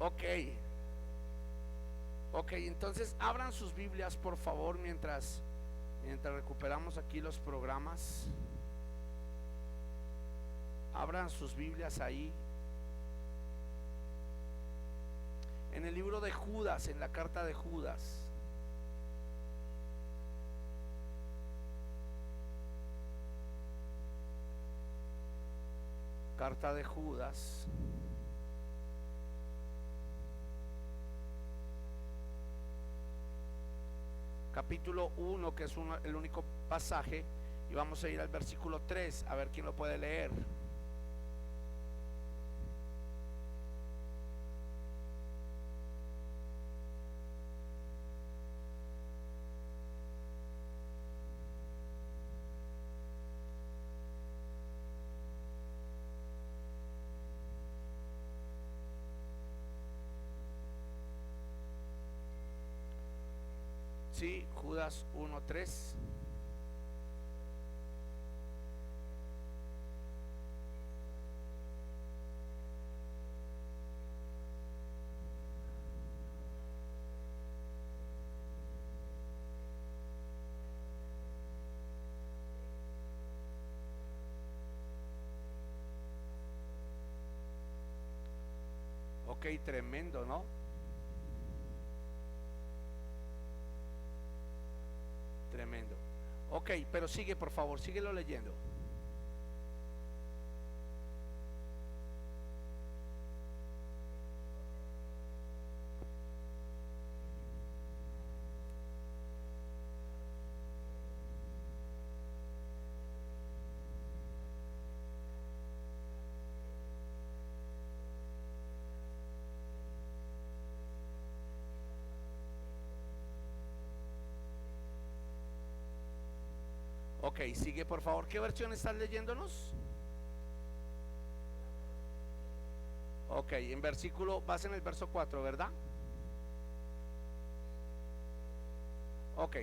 Ok, ok, entonces abran sus Biblias por favor mientras recuperamos aquí los programas. Abran sus Biblias ahí en el libro de Judas, en la carta de Judas. Carta de Judas. Capítulo 1, que es el único pasaje, y vamos a ir al versículo 3, a ver quién lo puede leer. Sí, Judas 1:3. Ok, tremendo, ¿no? Tremendo. Ok, pero sigue, por favor, síguelo leyendo. Ok, sigue, por favor. ¿Qué versión estás leyéndonos? Ok, vas en el verso 4, ¿verdad? Ok,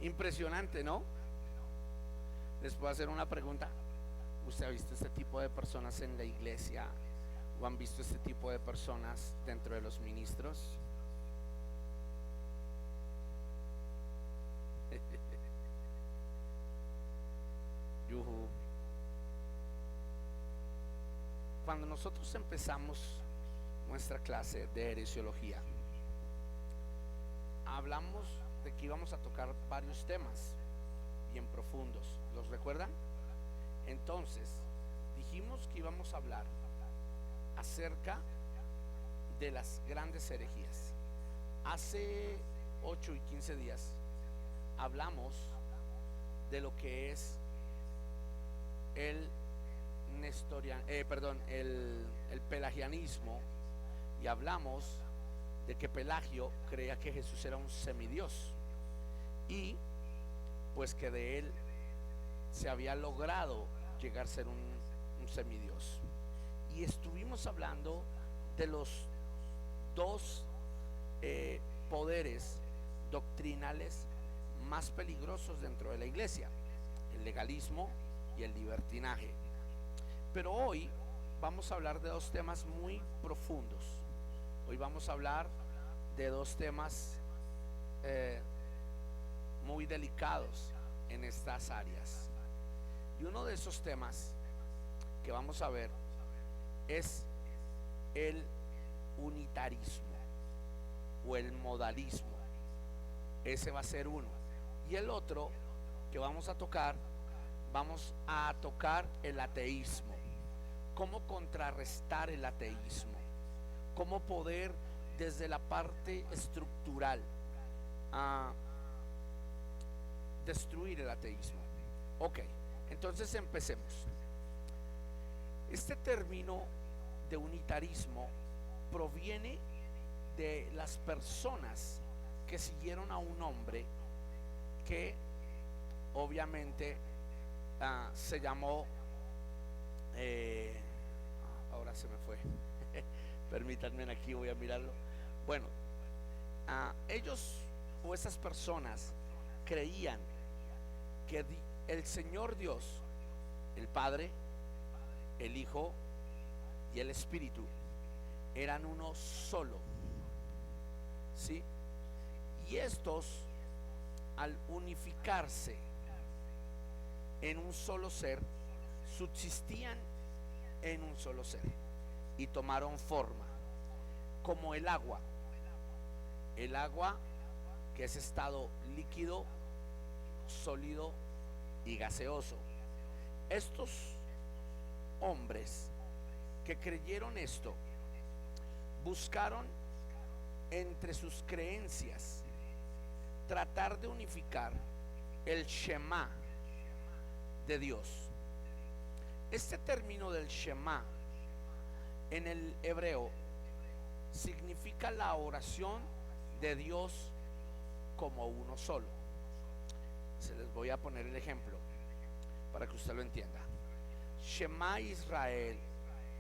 Impresionante, ¿no? Les puedo hacer una pregunta. ¿Usted ha visto este tipo de personas en la iglesia o han visto este tipo de personas dentro de los ministros? Yujú. Cuando nosotros empezamos nuestra clase de heresiología, hablamos de que íbamos a tocar varios temas bien profundos. ¿Los recuerdan? Entonces, dijimos que íbamos a hablar acerca de las grandes herejías. Hace 8 y 15 días hablamos de lo que es el el pelagianismo, y hablamos de que Pelagio creía que Jesús era un semidios y pues que de él se había logrado llegar a ser un semidios. Y estuvimos hablando de los dos poderes doctrinales más peligrosos dentro de la iglesia: el legalismo y el libertinaje. Pero hoy vamos a hablar de dos temas muy profundos. Hoy vamos a hablar de dos temas muy delicados en estas áreas. Y uno de esos temas que vamos a ver es el unitarismo o el modalismo. Ese va a ser uno. Y el otro que vamos a tocar el ateísmo. Cómo contrarrestar el ateísmo, cómo poder desde la parte estructural destruir el ateísmo. Ok, entonces empecemos. Este término de unitarismo proviene de las personas que siguieron a un hombre que obviamente se llamó ahora se me fue permítanme, aquí voy a mirarlo. Bueno, ellos o esas personas creían que el Señor Dios, el Padre, el Hijo y el Espíritu eran uno solo, ¿sí? Y estos, al unificarse en un solo ser, subsistían en un solo ser y tomaron forma como el agua que es estado líquido, sólido y gaseoso. Estos hombres que creyeron esto buscaron entre sus creencias tratar de unificar el Shema de Dios. Este término del Shema en el hebreo significa la oración de Dios como uno solo. Se les voy a poner el ejemplo para que usted lo entienda. Shema Israel,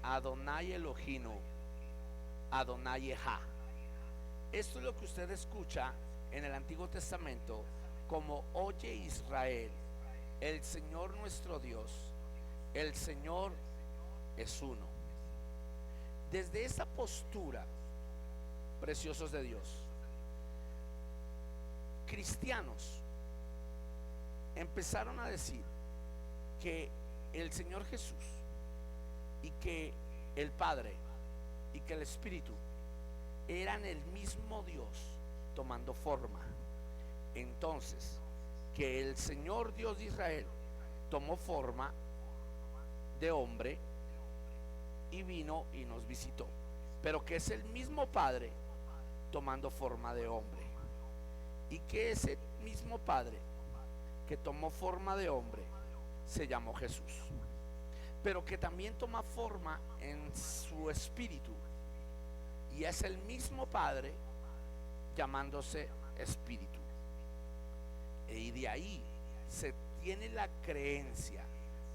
Adonai Elohinu, Adonai Ejá. Esto es lo que usted escucha en el Antiguo Testamento como: oye Israel, el Señor nuestro Dios, el Señor es uno. Desde esa postura, preciosos de Dios, cristianos empezaron a decir que el Señor Jesús y que el Padre y que el Espíritu eran el mismo Dios tomando forma. Entonces, que el Señor Dios de Israel tomó forma de hombre y vino y nos visitó, pero que es el mismo Padre tomando forma de hombre, y que ese mismo Padre que tomó forma de hombre se llamó Jesús, pero que también toma forma en su espíritu, y es el mismo Padre llamándose Espíritu. Y de ahí se tiene la creencia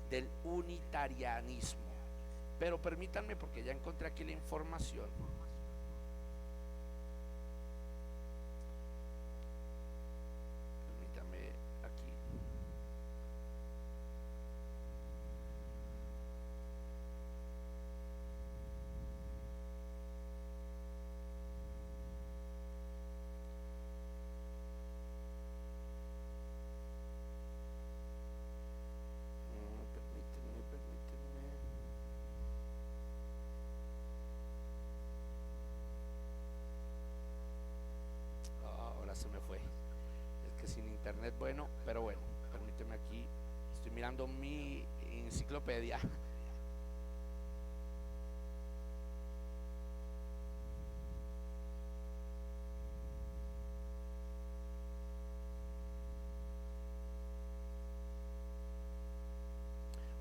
del unitarianismo. Pero permítanme, porque ya encontré aquí la información. Permítanme internet bueno, pero bueno, permíteme aquí, estoy mirando mi enciclopedia.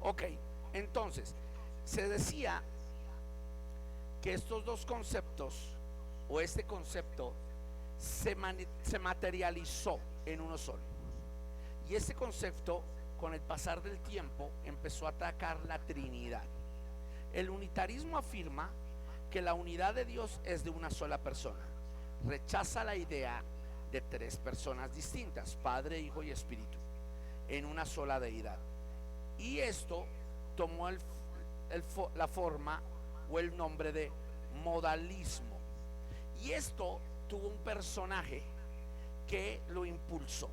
Ok, entonces, se decía que estos dos conceptos, o este concepto, se materializó en uno solo. Y este concepto, con el pasar del tiempo, empezó a atacar la Trinidad. El unitarismo afirma que la unidad de Dios es de una sola persona. Rechaza la idea de tres personas distintas, Padre, Hijo y Espíritu, en una sola deidad. Y esto tomó la forma o el nombre de modalismo. Y esto tuvo un personaje que lo impulsó,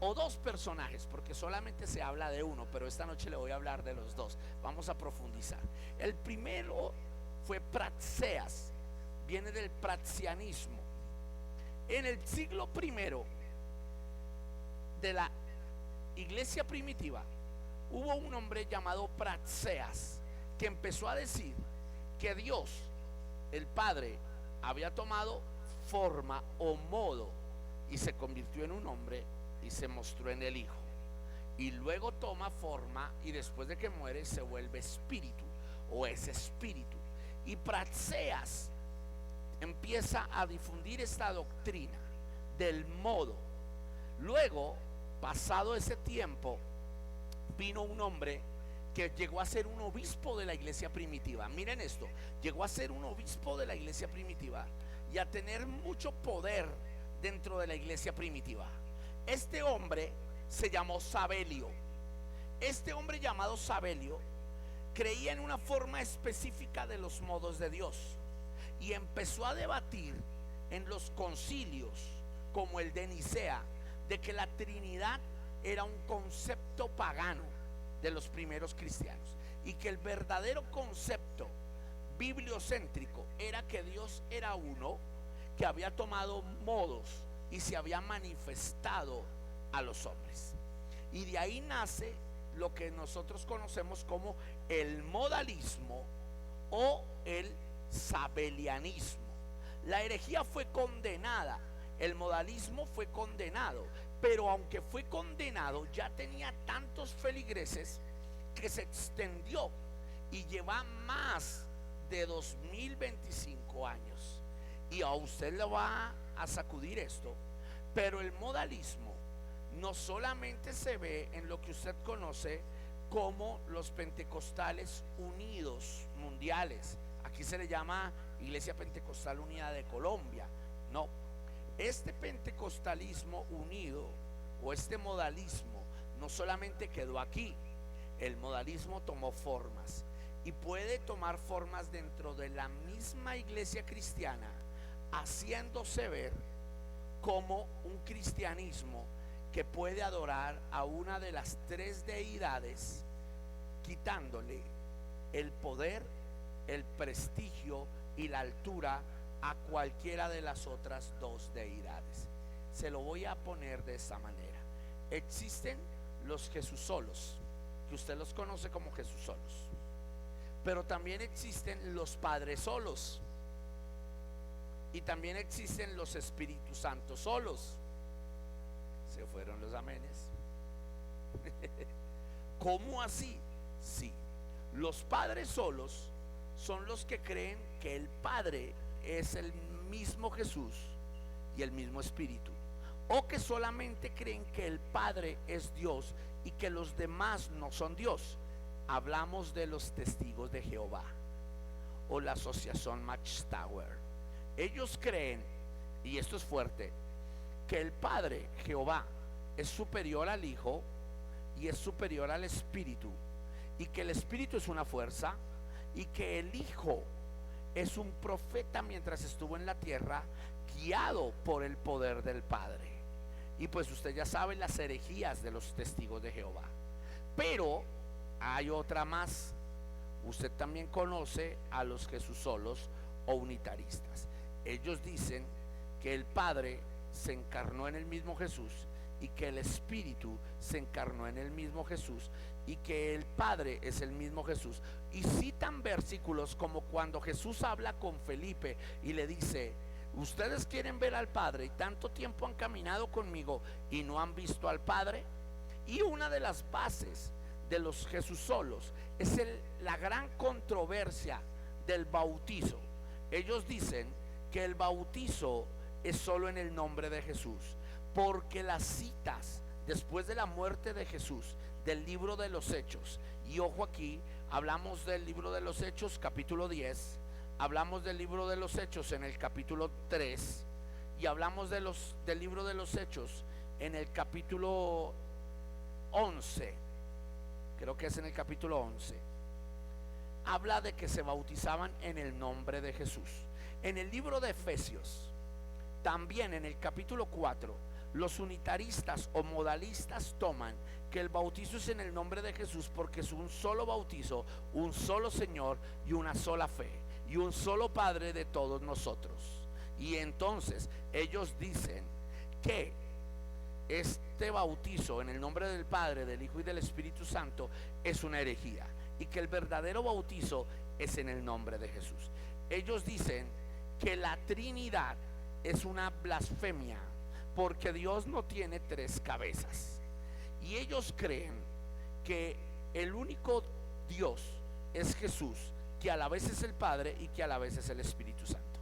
o dos personajes, porque solamente se habla de uno, pero esta noche le voy a hablar de los dos. Vamos a profundizar. El primero fue Praxeas, viene del praxianismo. En el siglo primero de la iglesia primitiva hubo un hombre llamado Praxeas que empezó a decir que Dios, el Padre, había tomado forma o modo y se convirtió en un hombre y se mostró en el Hijo, y luego toma forma y después de que muere se vuelve espíritu o es espíritu. Y Praxeas empieza a difundir esta doctrina del modo. Luego, pasado ese tiempo, vino un hombre que llegó a ser un obispo de la iglesia primitiva. Miren esto, llegó a ser un obispo de la iglesia primitiva y a tener mucho poder dentro de la iglesia primitiva. Este hombre se llamó Sabelio. Este hombre llamado Sabelio creía en una forma específica de los modos de Dios y empezó a debatir en los concilios como el de Nicea de que la Trinidad era un concepto pagano de los primeros cristianos y que el verdadero concepto bibliocéntrico era que Dios era uno, que había tomado modos y se había manifestado a los hombres. Y de ahí nace lo que nosotros conocemos como el modalismo o el sabelianismo. La herejía fue condenada, el modalismo fue condenado, pero aunque fue condenado ya tenía tantos feligreses que se extendió y lleva más de 2025 años. Y a usted le va a sacudir esto, pero el modalismo no solamente se ve en lo que usted conoce como los pentecostales unidos mundiales. Aquí se le llama Iglesia Pentecostal Unida de Colombia. No, este pentecostalismo unido o este modalismo no solamente quedó aquí. El modalismo tomó formas y puede tomar formas dentro de la misma iglesia cristiana, haciéndose ver como un cristianismo que puede adorar a una de las tres deidades, quitándole el poder, el prestigio y la altura a cualquiera de las otras dos deidades. Se lo voy a poner de esta manera. Existen los Jesusolos, que usted los conoce como Jesusolos, pero también existen los Padres solos y también existen los Espíritus Santos solos. Se fueron los amenes. ¿Cómo así? Sí, los padres solos son los que creen que el Padre es el mismo Jesús y el mismo Espíritu, o que solamente creen que el Padre es Dios y que los demás no son Dios. Hablamos de los testigos de Jehová o la asociación Watchtower. Ellos creen, y esto es fuerte, que el Padre, Jehová, es superior al Hijo y es superior al Espíritu, y que el Espíritu es una fuerza, y que el Hijo es un profeta mientras estuvo en la tierra, guiado por el poder del Padre. Y pues usted ya sabe las herejías de los testigos de Jehová. Pero hay otra más. Usted también conoce a los Jesusolos o unitaristas. Ellos dicen que el Padre se encarnó en el mismo Jesús y que el Espíritu se encarnó en el mismo Jesús y que el Padre es el mismo Jesús. Y citan versículos como cuando Jesús habla con Felipe y le dice: ustedes quieren ver al Padre y tanto tiempo han caminado conmigo y no han visto al Padre. Y una de las bases de los Jesúsolos es la gran controversia del bautizo. Ellos dicen que el bautizo es solo en el nombre de Jesús, porque las citas después de la muerte de Jesús del libro de los Hechos, y ojo aquí, hablamos del libro de los Hechos capítulo 10, hablamos del libro de los Hechos en el capítulo 3 y hablamos del libro de los Hechos en el capítulo 11, creo que es en el capítulo 11, habla de que se bautizaban en el nombre de Jesús. En el libro de Efesios, también en el capítulo 4, los unitaristas o modalistas toman que el bautizo es en el nombre de Jesús porque es un solo bautizo, un solo Señor y una sola fe y un solo Padre de todos nosotros. Y entonces ellos dicen que este bautizo en el nombre del Padre, del Hijo y del Espíritu Santo es una herejía y que el verdadero bautizo es en el nombre de Jesús. Ellos dicen que la Trinidad es una blasfemia porque Dios no tiene tres cabezas, y ellos creen que el único Dios es Jesús, que a la vez es el Padre y que a la vez es el Espíritu Santo.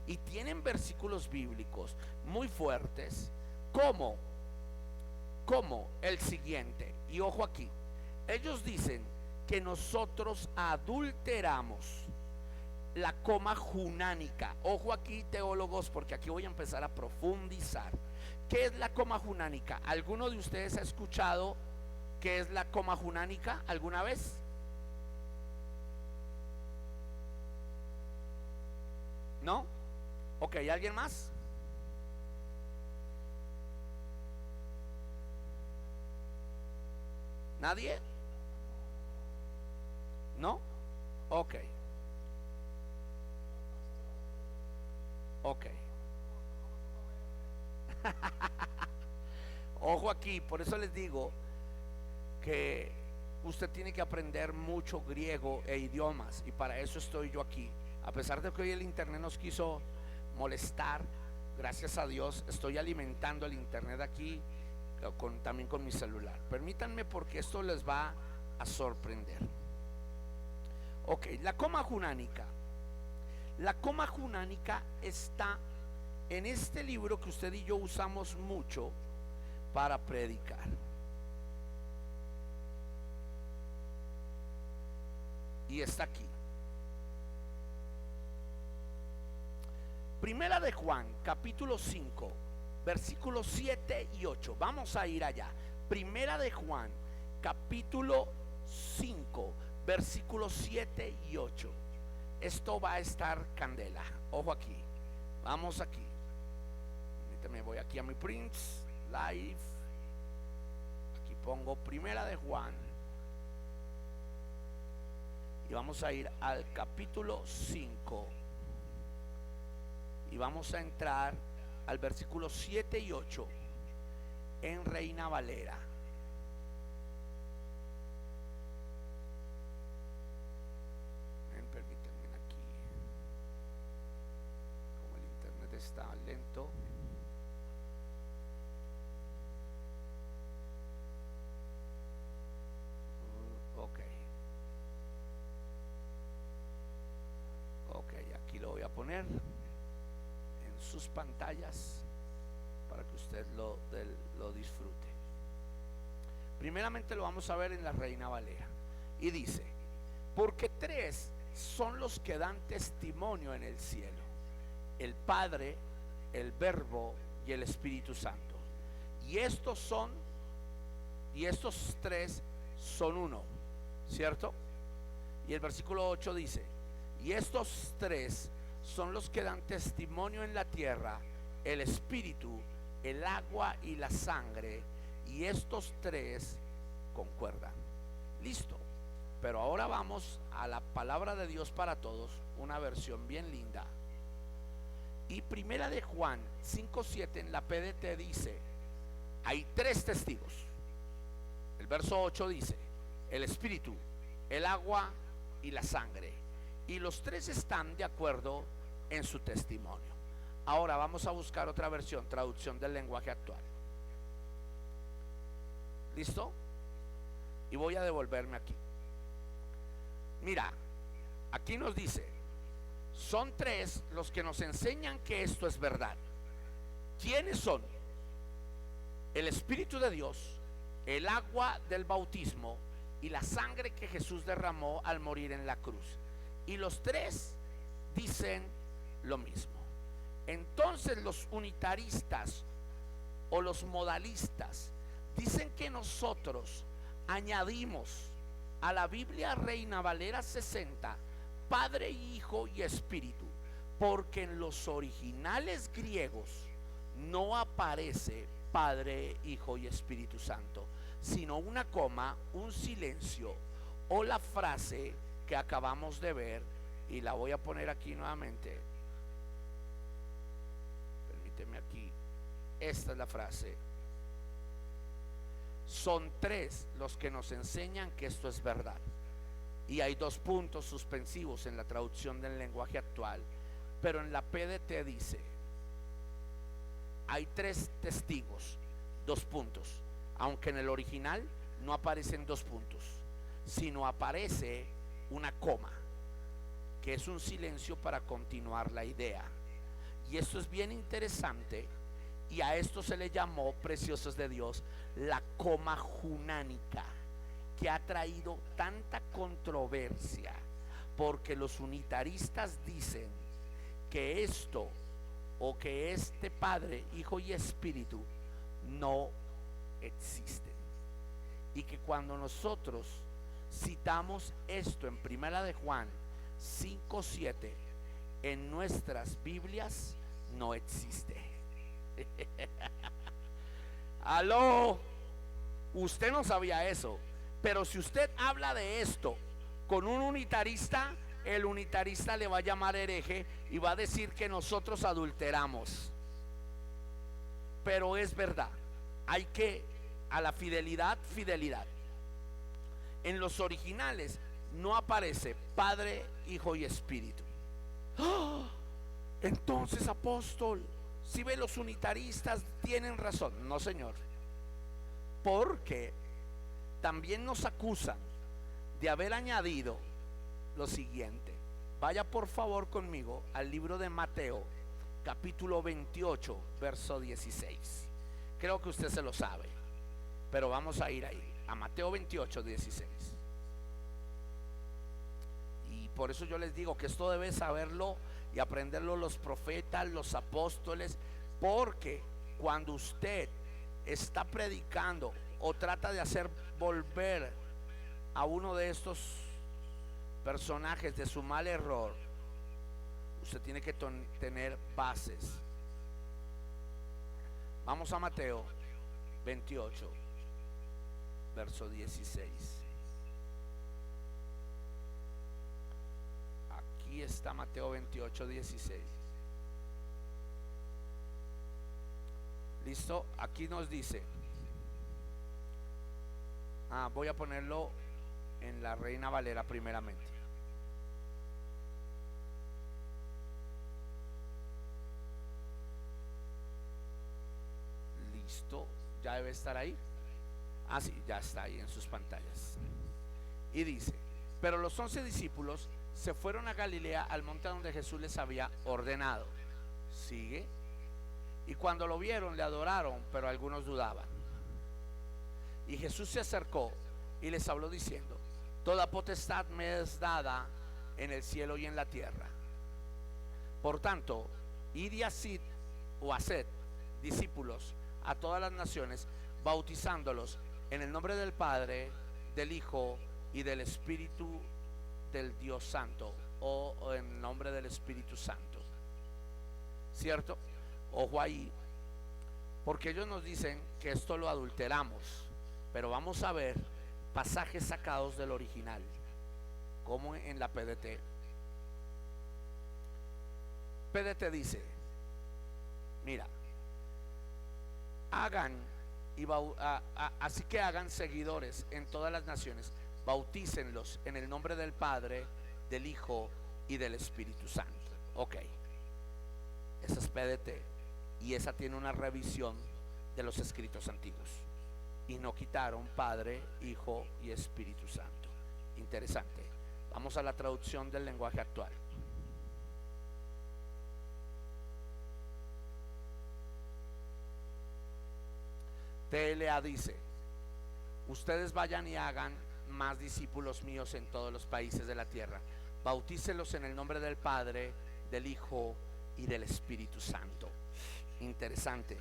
Y tienen versículos bíblicos muy fuertes como el siguiente, y ojo aquí, ellos dicen que nosotros adulteramos la coma junánica. Ojo aquí, teólogos, porque aquí voy a empezar a profundizar. ¿Qué es la coma junánica? ¿Alguno de ustedes ha escuchado qué es la coma junánica alguna vez? ¿No? Ok, ¿alguien más? ¿Nadie? ¿No? Ok. Ok. Ojo aquí, por eso les digo que usted tiene que aprender mucho griego e idiomas, y para eso estoy yo aquí. A pesar de que hoy el internet nos quiso molestar, gracias a Dios estoy alimentando el internet aquí también con mi celular. Permítanme, porque esto les va a sorprender. Ok, la coma junánica. La coma junánica está en este libro que usted y yo usamos mucho para predicar. Y está aquí. Primera de Juan, capítulo 5, versículos 7 y 8. Vamos a ir allá. Primera de Juan, capítulo 5, versículos 7 y 8. Esto va a estar candela. Ojo aquí. Vamos aquí. Me voy aquí a mi Prince Live. Aquí pongo Primera de Juan. Y vamos a ir al capítulo 5. Y vamos a entrar al versículo 7 y 8 en Reina Valera. Permítanme aquí. Como el internet está lento. Ok, aquí lo voy a poner en sus pantallas para que usted lo disfrute. Primeramente lo vamos a ver en la Reina Valera. Y dice: porque tres son los que dan testimonio en el cielo: el Padre, el Verbo y el Espíritu Santo. Y estos tres son uno, ¿cierto? Y el versículo 8 dice: y estos tres son los que dan testimonio en la tierra: el Espíritu, el agua y la sangre, y estos tres concuerdan. Listo. Pero ahora vamos a la palabra de Dios para todos, una versión bien linda. Y Primera de Juan 5:7 en la PDT dice: Hay tres testigos. El verso 8 dice: el espíritu, el agua y la sangre. Y los tres están de acuerdo en su testimonio. Ahora vamos a buscar otra versión, traducción del lenguaje actual. ¿Listo? Y voy a devolverme aquí. Mira, aquí nos dice: son tres los que nos enseñan que esto es verdad. ¿Quiénes son? El Espíritu de Dios, el agua del bautismo y la sangre que Jesús derramó al morir en la cruz. Y los tres dicen lo mismo. Entonces los unitaristas o los modalistas dicen que nosotros añadimos a la Biblia Reina Valera 60 Padre, Hijo y Espíritu, porque en los originales griegos no aparece Padre, Hijo y Espíritu Santo, sino una coma, un silencio o la frase que acabamos de ver, y la voy a poner aquí nuevamente. Permíteme aquí. Esta es la frase. Son tres los que nos enseñan que esto es verdad. Y hay dos puntos suspensivos en la traducción del lenguaje actual, pero en la PDT dice: hay tres testigos, dos puntos, aunque en el original no aparecen dos puntos, sino aparece una coma, que es un silencio para continuar la idea. Y esto es bien interesante, y a esto se le llamó, preciosos de Dios, la coma junánica, que ha traído tanta controversia, porque los unitaristas dicen que esto, o que este Padre, Hijo y Espíritu no existen, y que cuando nosotros citamos esto en Primera de Juan 5:7 en nuestras Biblias, no existe. Aló, usted no sabía eso, pero si usted habla de esto con un unitarista, el unitarista le va a llamar hereje y va a decir que nosotros adulteramos. Pero es verdad, hay que, a la fidelidad, fidelidad. En los originales no aparece Padre, Hijo y Espíritu. ¡Oh! Entonces, apóstol, si ve, los unitaristas tienen razón. No, señor, porque también nos acusan de haber añadido lo siguiente. Vaya por favor conmigo al libro de Mateo, capítulo 28, verso 16. Creo que usted se lo sabe, pero vamos a ir ahí, a Mateo 28, 16. Y por eso yo les digo que esto debe saberlo y aprenderlo los profetas, los apóstoles, porque cuando usted está predicando o trata de hacer volver a uno de estos personajes de su mal error, usted tiene que tener bases. Vamos a Mateo 28, verso 16. Aquí está Mateo 28, 16. Listo, aquí nos dice, voy a ponerlo en la Reina Valera primeramente. Listo, ya debe estar ahí. Sí, ya está ahí en sus pantallas. Y dice: pero los 11 discípulos se fueron a Galilea, al monte donde Jesús les había ordenado. Sigue. Y cuando lo vieron, le adoraron, pero algunos dudaban. Y Jesús se acercó y les habló diciendo: toda potestad me es dada en el cielo y en la tierra. Por tanto, id y haced discípulos a todas las naciones, bautizándolos en el nombre del Padre, del Hijo y del Espíritu del Dios Santo, o en el nombre del Espíritu Santo. ¿Cierto? Ojo ahí, porque ellos nos dicen que esto lo adulteramos, pero vamos a ver pasajes sacados del original, como en la PDT. PDT dice: mira, hagan Así que hagan seguidores en todas las naciones, bautícenlos en el nombre del Padre, del Hijo y del Espíritu Santo. Ok, esa es PDT y esa tiene una revisión de los escritos antiguos y no quitaron Padre, Hijo y Espíritu Santo. Interesante. Vamos a la traducción del lenguaje actual. TLA dice: ustedes vayan y hagan más discípulos míos en todos los países de la tierra, bautícelos en el nombre del Padre, del Hijo y del Espíritu Santo. Interesante,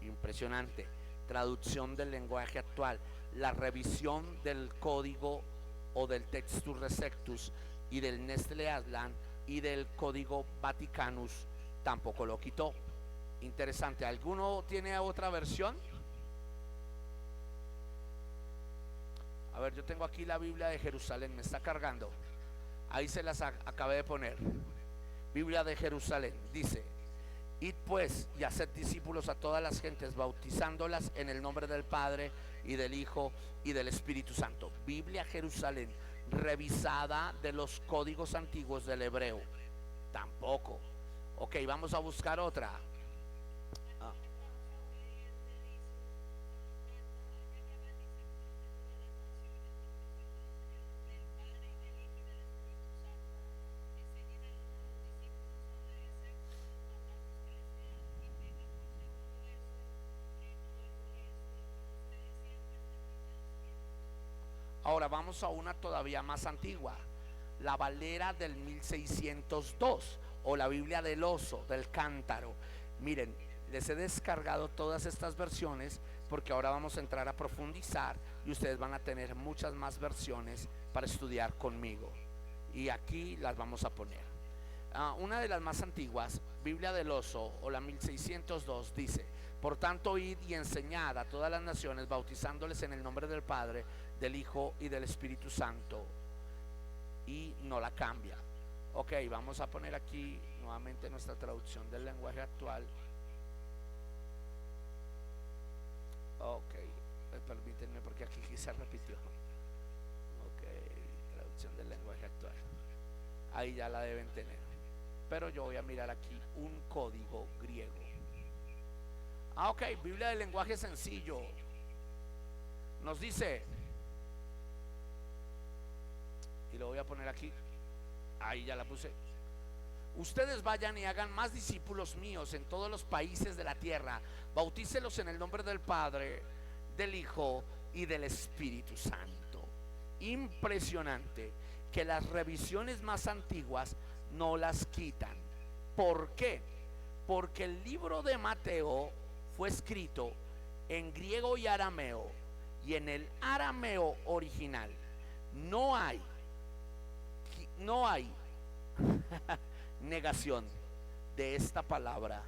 impresionante. Traducción del lenguaje actual. La revisión del código o del Textus Receptus y del Nestle Aland y del Código Vaticanus tampoco lo quitó. Interesante. ¿Alguno tiene otra versión? A ver, yo tengo aquí la Biblia de Jerusalén, me está cargando. Ahí se las acabé de poner. Biblia de Jerusalén dice: id pues y haced discípulos a todas las gentes, bautizándolas en el nombre del Padre y del Hijo y del Espíritu Santo. Biblia Jerusalén, revisada de los códigos antiguos del hebreo. Tampoco. Ok, vamos a buscar otra. Ahora vamos a una todavía más antigua, la Valera del 1602 o la Biblia del oso, del cántaro. Miren, les he descargado todas estas versiones porque ahora vamos a entrar a profundizar y ustedes van a tener muchas más versiones para estudiar conmigo. Y aquí las vamos a poner. Una de las más antiguas, Biblia del oso o la 1602, dice: por tanto, id y enseñad a todas las naciones, bautizándoles en el nombre del Padre, del Hijo y del Espíritu Santo. Y no la cambia. Ok, vamos a poner aquí nuevamente nuestra traducción del lenguaje actual. Ok, permítanme porque aquí se repitió. Ok, traducción del lenguaje actual. Ahí ya la deben tener. Pero yo voy a mirar aquí un código griego. Ok, Biblia del lenguaje sencillo. Nos dice, y lo voy a poner aquí. Ahí ya la puse. Ustedes vayan y hagan más discípulos míos en todos los países de la tierra, bautícelos en el nombre del Padre, del Hijo y del Espíritu Santo. Impresionante que las revisiones más antiguas no las quitan. ¿Por qué? Porque el libro de Mateo fue escrito en griego y arameo, y en el arameo original no hay negación de esta palabra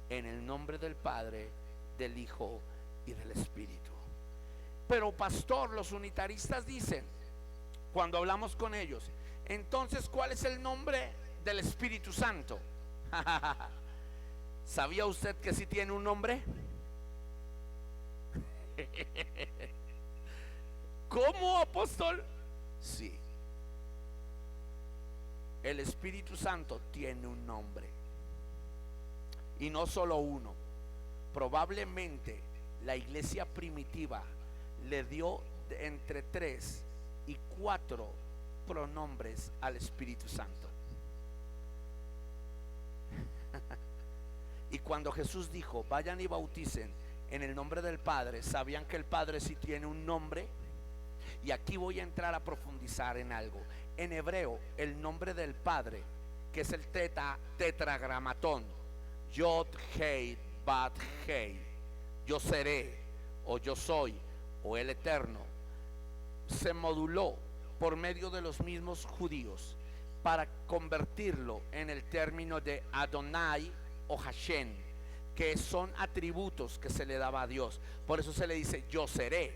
en el nombre del Padre, del Hijo y del Espíritu. Pero pastor, los unitaristas dicen, cuando hablamos con ellos, entonces, ¿cuál es el nombre del Espíritu Santo? ¿Sabía usted que sí tiene un nombre? ¿Cómo, apóstol? Sí. El Espíritu Santo tiene un nombre. Y no solo uno. Probablemente la iglesia primitiva le dio entre 3 y 4 pronombres al Espíritu Santo. Y cuando Jesús dijo, vayan y bauticen en el nombre del Padre, ¿sabían que el Padre sí tiene un nombre? Y aquí voy a entrar a profundizar en algo. En hebreo, el nombre del Padre, que es el tetragramatón, Yod Hei Bat Hei, yo seré, o yo soy, o el Eterno, se moduló por medio de los mismos judíos para convertirlo en el término de Adonai o Hashem, que son atributos que se le daba a Dios. Por eso se le dice yo seré,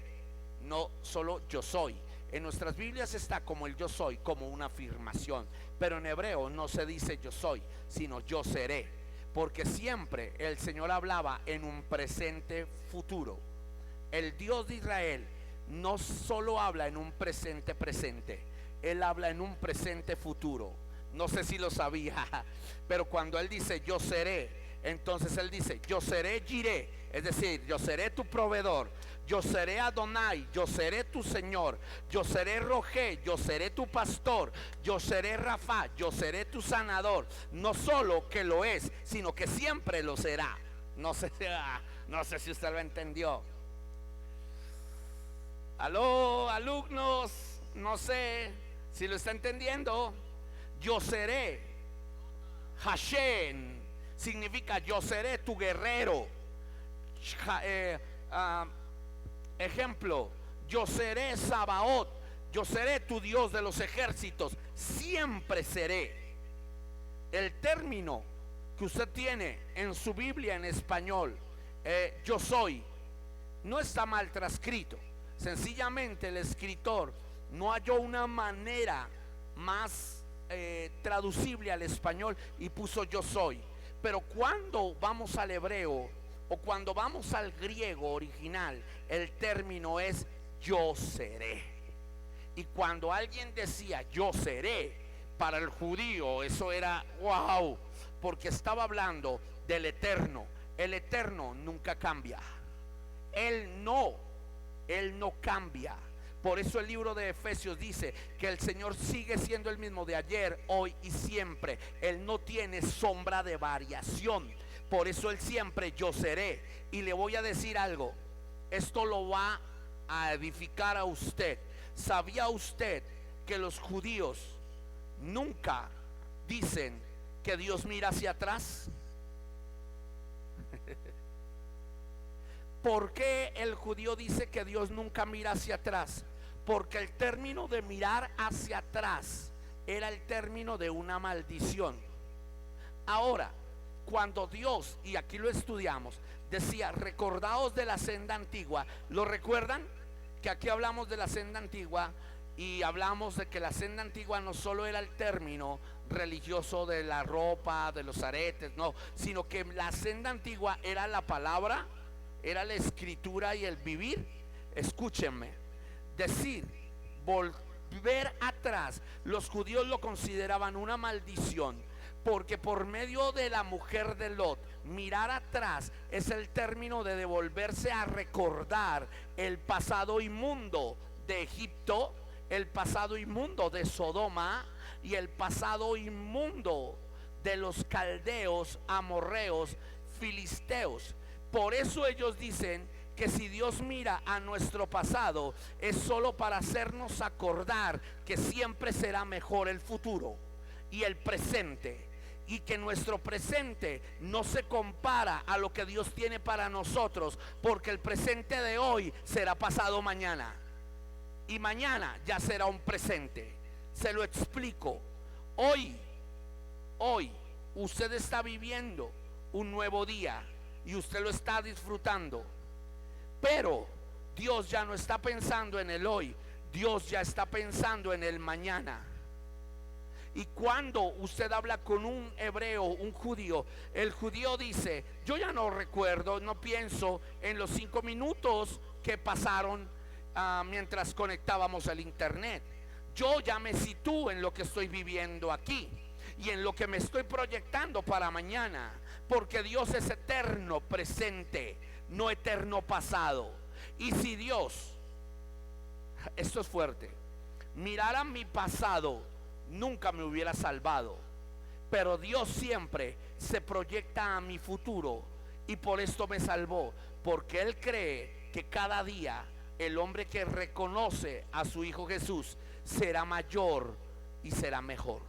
no solo yo soy. En nuestras Biblias está como el yo soy, como una afirmación, pero en hebreo no se dice yo soy, sino yo seré, porque siempre el Señor hablaba en un presente futuro. el Dios de Israel no solo habla en un presente presente, Él habla en un presente futuro. No sé si lo sabía, pero cuando Él dice yo seré, entonces Él dice yo seré Jireh, es decir, yo seré tu proveedor, yo seré Adonai, yo seré tu Señor, yo seré Rogé, yo seré tu pastor, yo seré Rafa, yo seré tu sanador. No solo que lo es, sino que siempre lo será. No sé, no sé si usted lo entendió. Aló, alumnos, no sé si lo está entendiendo. Yo seré Hashem, significa yo seré tu guerrero. Ejemplo, yo seré Sabaoth, yo seré tu Dios de los ejércitos, siempre seré. El término que usted tiene en su Biblia en español, yo soy, no está mal transcrito. Sencillamente el escritor no halló una manera más traducible al español y puso yo soy. Pero cuando vamos al hebreo o cuando vamos al griego original, el término es yo seré. Y cuando alguien decía yo seré, para el judío eso era wow, porque estaba hablando del eterno. El eterno nunca cambia. Él no cambia. Por eso el libro de Efesios dice que el Señor sigue siendo el mismo de ayer, hoy y siempre. Él no tiene sombra de variación. Por eso Él siempre yo seré. Y le voy a decir algo, esto lo va a edificar a usted. ¿Sabía usted que los judíos nunca dicen que Dios mira hacia atrás? ¿Por qué el judío dice que Dios nunca mira hacia atrás? Porque el término de mirar hacia atrás era el término de una maldición. Ahora, cuando Dios, y aquí lo estudiamos, decía recordaos de la senda antigua, ¿lo recuerdan? Que aquí hablamos de la senda antigua y hablamos de que la senda antigua no solo era el término religioso de la ropa, de los aretes, no, sino que la senda antigua era la palabra, era la escritura y el vivir. Escúchenme, decir volver atrás, los judíos lo consideraban una maldición, porque por medio de la mujer de Lot, mirar atrás es el término de devolverse a recordar el pasado inmundo de Egipto, el pasado inmundo de Sodoma y el pasado inmundo de los caldeos, amorreos, filisteos. Por eso ellos dicen que si Dios mira a nuestro pasado es solo para hacernos acordar que siempre será mejor el futuro y el presente, y que nuestro presente no se compara a lo que Dios tiene para nosotros, porque el presente de hoy será pasado mañana y mañana ya será un presente. Se lo explico. Hoy usted está viviendo un nuevo día y usted lo está disfrutando, pero Dios ya no está pensando en el hoy, Dios ya está pensando en el mañana. Y cuando usted habla con un hebreo, un judío, el judío dice, yo ya no recuerdo, no pienso en los 5 minutos que pasaron mientras conectábamos al internet. Yo ya me sitúo en lo que estoy viviendo aquí y en lo que me estoy proyectando para mañana, porque Dios es eterno presente, no eterno pasado. Y si Dios, esto es fuerte, mirara mi pasado, nunca me hubiera salvado, pero Dios siempre se proyecta a mi futuro y por esto me salvó, porque Él cree que cada día el hombre que reconoce a su Hijo Jesús será mayor y será mejor.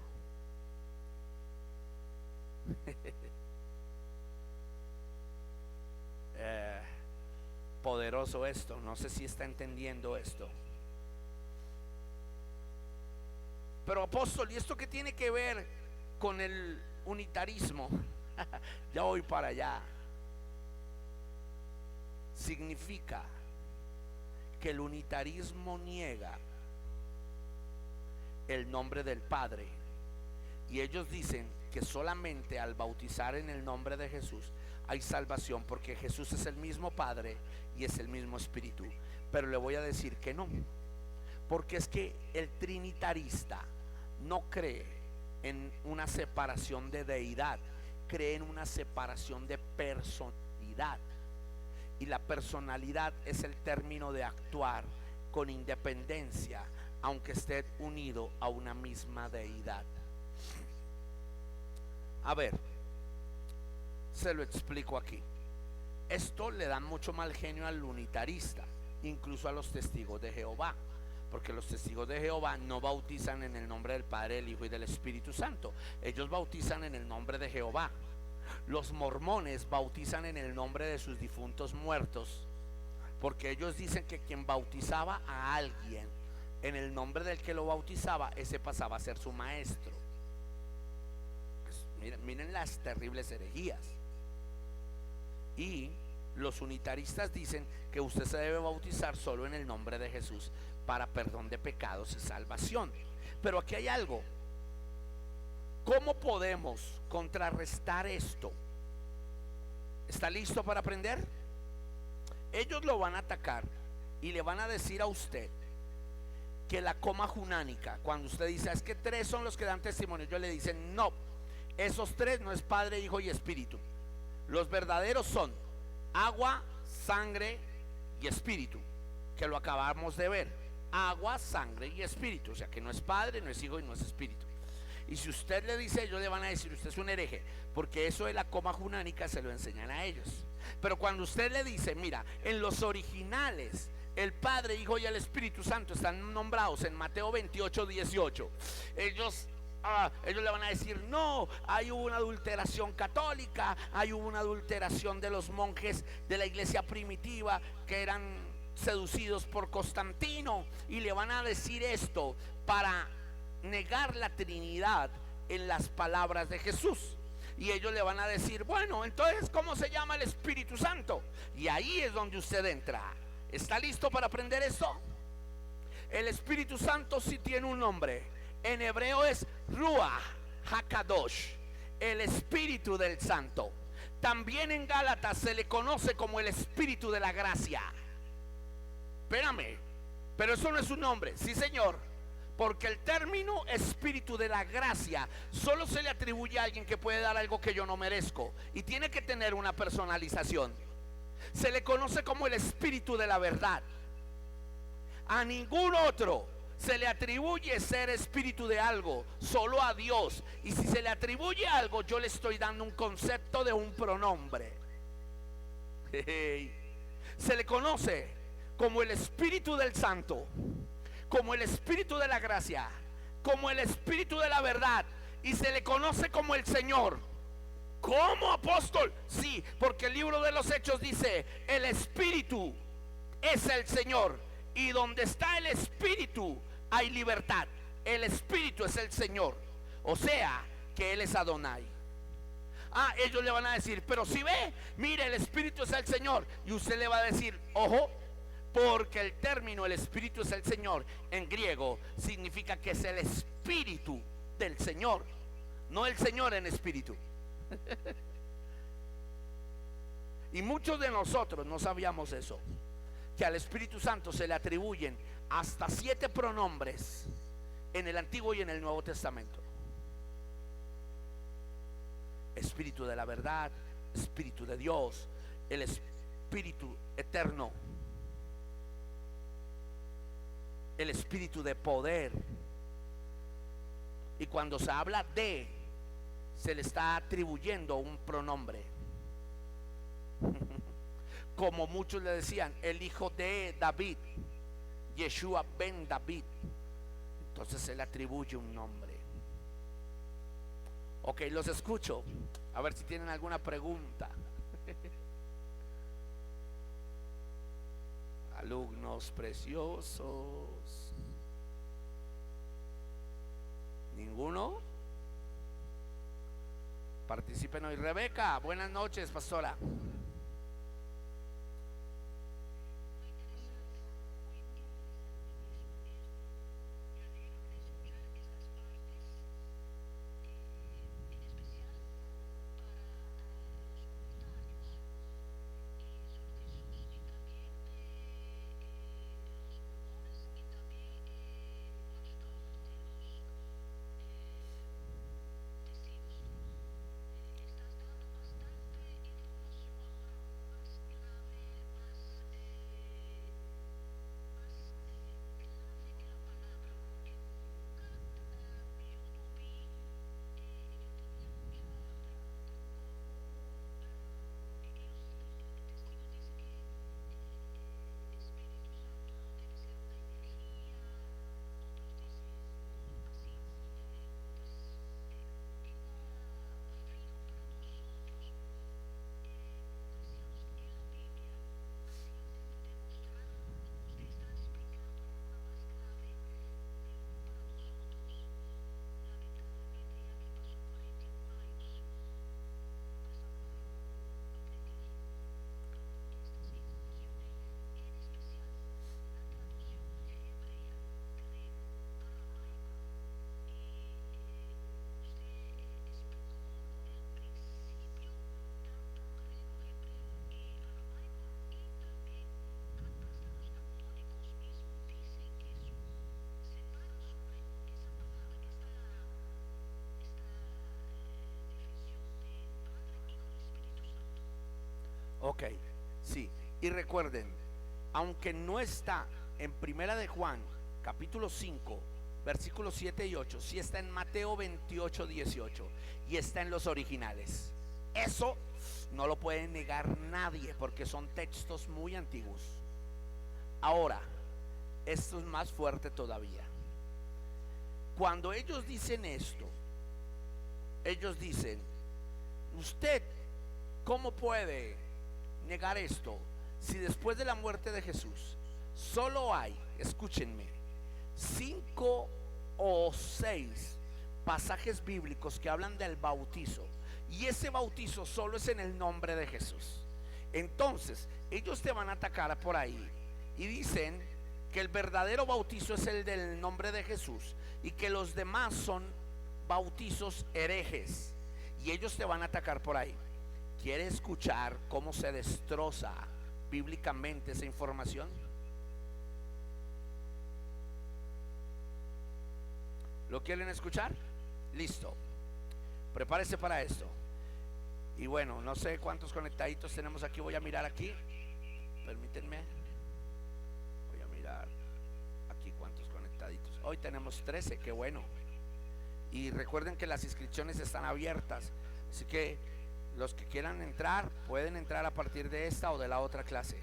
Poderoso esto, no sé si está entendiendo esto. Pero apóstol, ¿y esto qué tiene que ver con el unitarismo? Ya voy para allá. Significa que el unitarismo niega el nombre del Padre, y ellos dicen que solamente al bautizar en el nombre de Jesús hay salvación, porque Jesús es el mismo Padre y es el mismo Espíritu. Pero le voy a decir que no, porque es que el trinitarista no cree en una separación de deidad, cree en una separación de personalidad. Y la personalidad es el término de actuar con independencia, aunque esté unido a una misma deidad. A ver, se lo explico aquí. Esto le da mucho mal genio al unitarista, incluso a los testigos de Jehová, porque los testigos de Jehová no bautizan en el nombre del Padre, del Hijo y del Espíritu Santo. Ellos bautizan en el nombre de Jehová. Los mormones bautizan en el nombre de sus difuntos muertos, porque ellos dicen que quien bautizaba a alguien en el nombre del que lo bautizaba, ese pasaba a ser su maestro. Pues miren las terribles herejías. Y los unitaristas dicen que usted se debe bautizar solo en el nombre de Jesús para perdón de pecados y salvación. Pero aquí hay algo. ¿Cómo podemos contrarrestar esto? ¿Está listo para aprender? Ellos lo van a atacar y le van a decir a usted que la coma junánica, cuando usted dice es que tres son los que dan testimonio, ellos le dicen no, esos tres no es Padre, Hijo y Espíritu. Los verdaderos son agua, sangre y espíritu, que lo acabamos de ver. Agua, sangre y espíritu, o sea que no es Padre, no es Hijo y no es Espíritu. Y si usted le dice, ellos le van a decir usted es un hereje, porque eso de la coma junánica se lo enseñan a ellos. Pero cuando usted le dice, mira, en los originales el Padre, Hijo y el Espíritu Santo están nombrados en Mateo 28, 18, ellos le van a decir no, hay una adulteración católica, hay una adulteración de los monjes de la iglesia primitiva que eran seducidos por Constantino, y le van a decir esto para negar la Trinidad en las palabras de Jesús. Y ellos le van a decir, bueno, entonces ¿cómo se llama el Espíritu Santo? Y ahí es donde usted entra. ¿Está listo para aprender esto? El Espíritu Santo sí tiene un nombre. En hebreo es Ruach HaKadosh, el Espíritu del Santo. También en Gálatas se le conoce como el Espíritu de la Gracia. Espérame, pero eso no es un nombre. Sí, señor, porque el término Espíritu de la Gracia solo se le atribuye a alguien que puede dar algo que yo no merezco, y tiene que tener una personalización. Se le conoce como el Espíritu de la Verdad. A ningún otro se le atribuye ser espíritu de algo, solo a Dios. Y si se le atribuye algo, yo le estoy dando un concepto de un pronombre. Se le conoce como el Espíritu del Santo, como el Espíritu de la Gracia, como el Espíritu de la Verdad, y se le conoce como el Señor. ¿Cómo, apóstol? Sí, porque el libro de los Hechos dice, el Espíritu es el Señor, y donde está el Espíritu hay libertad. El Espíritu es el Señor, o sea que Él es Adonai. Ellos le van a decir, pero si ve, mire, el Espíritu es el Señor. Y usted le va a decir, ojo, porque el término el Espíritu es el Señor en griego significa que es el Espíritu del Señor, no el Señor en espíritu. Y muchos de nosotros no sabíamos eso, que al Espíritu Santo se le atribuyen hasta 7 pronombres en el Antiguo y en el Nuevo Testamento. Espíritu de la verdad, Espíritu de Dios, el Espíritu eterno, el Espíritu de poder. Y cuando se habla de, se le está atribuyendo un pronombre. Como muchos le decían, el hijo de David, Yeshua ben David. Entonces se le atribuye un nombre. Ok, los escucho. A ver si tienen alguna pregunta. Alumnos preciosos. ¿Ninguno? Participen hoy. Rebeca, buenas noches, pastora. Ok, sí. Y recuerden, aunque no está en Primera de Juan, capítulo 5, versículos 7 y 8, sí está en Mateo 28, 18 y está en los originales. Eso no lo puede negar nadie porque son textos muy antiguos. Ahora, esto es más fuerte todavía. Cuando ellos dicen esto, ellos dicen: ¿usted cómo puede negar esto si después de la muerte de Jesús solo hay, escúchenme, 5 o 6 pasajes bíblicos que hablan del bautizo, y ese bautizo solo es en el nombre de Jesús? Entonces ellos te van a atacar por ahí y dicen que el verdadero bautizo es el del nombre de Jesús y que los demás son bautizos herejes, y ellos te van a atacar por ahí. ¿Quiere escuchar cómo se destroza bíblicamente esa información? ¿Lo quieren escuchar? Listo. Prepárese para esto. Y bueno, no sé cuántos conectaditos tenemos aquí. Voy a mirar aquí. Permítanme. Voy a mirar aquí cuántos conectaditos. Hoy tenemos 13, qué bueno. Y recuerden que las inscripciones están abiertas. Así que los que quieran entrar, pueden entrar a partir de esta o de la otra clase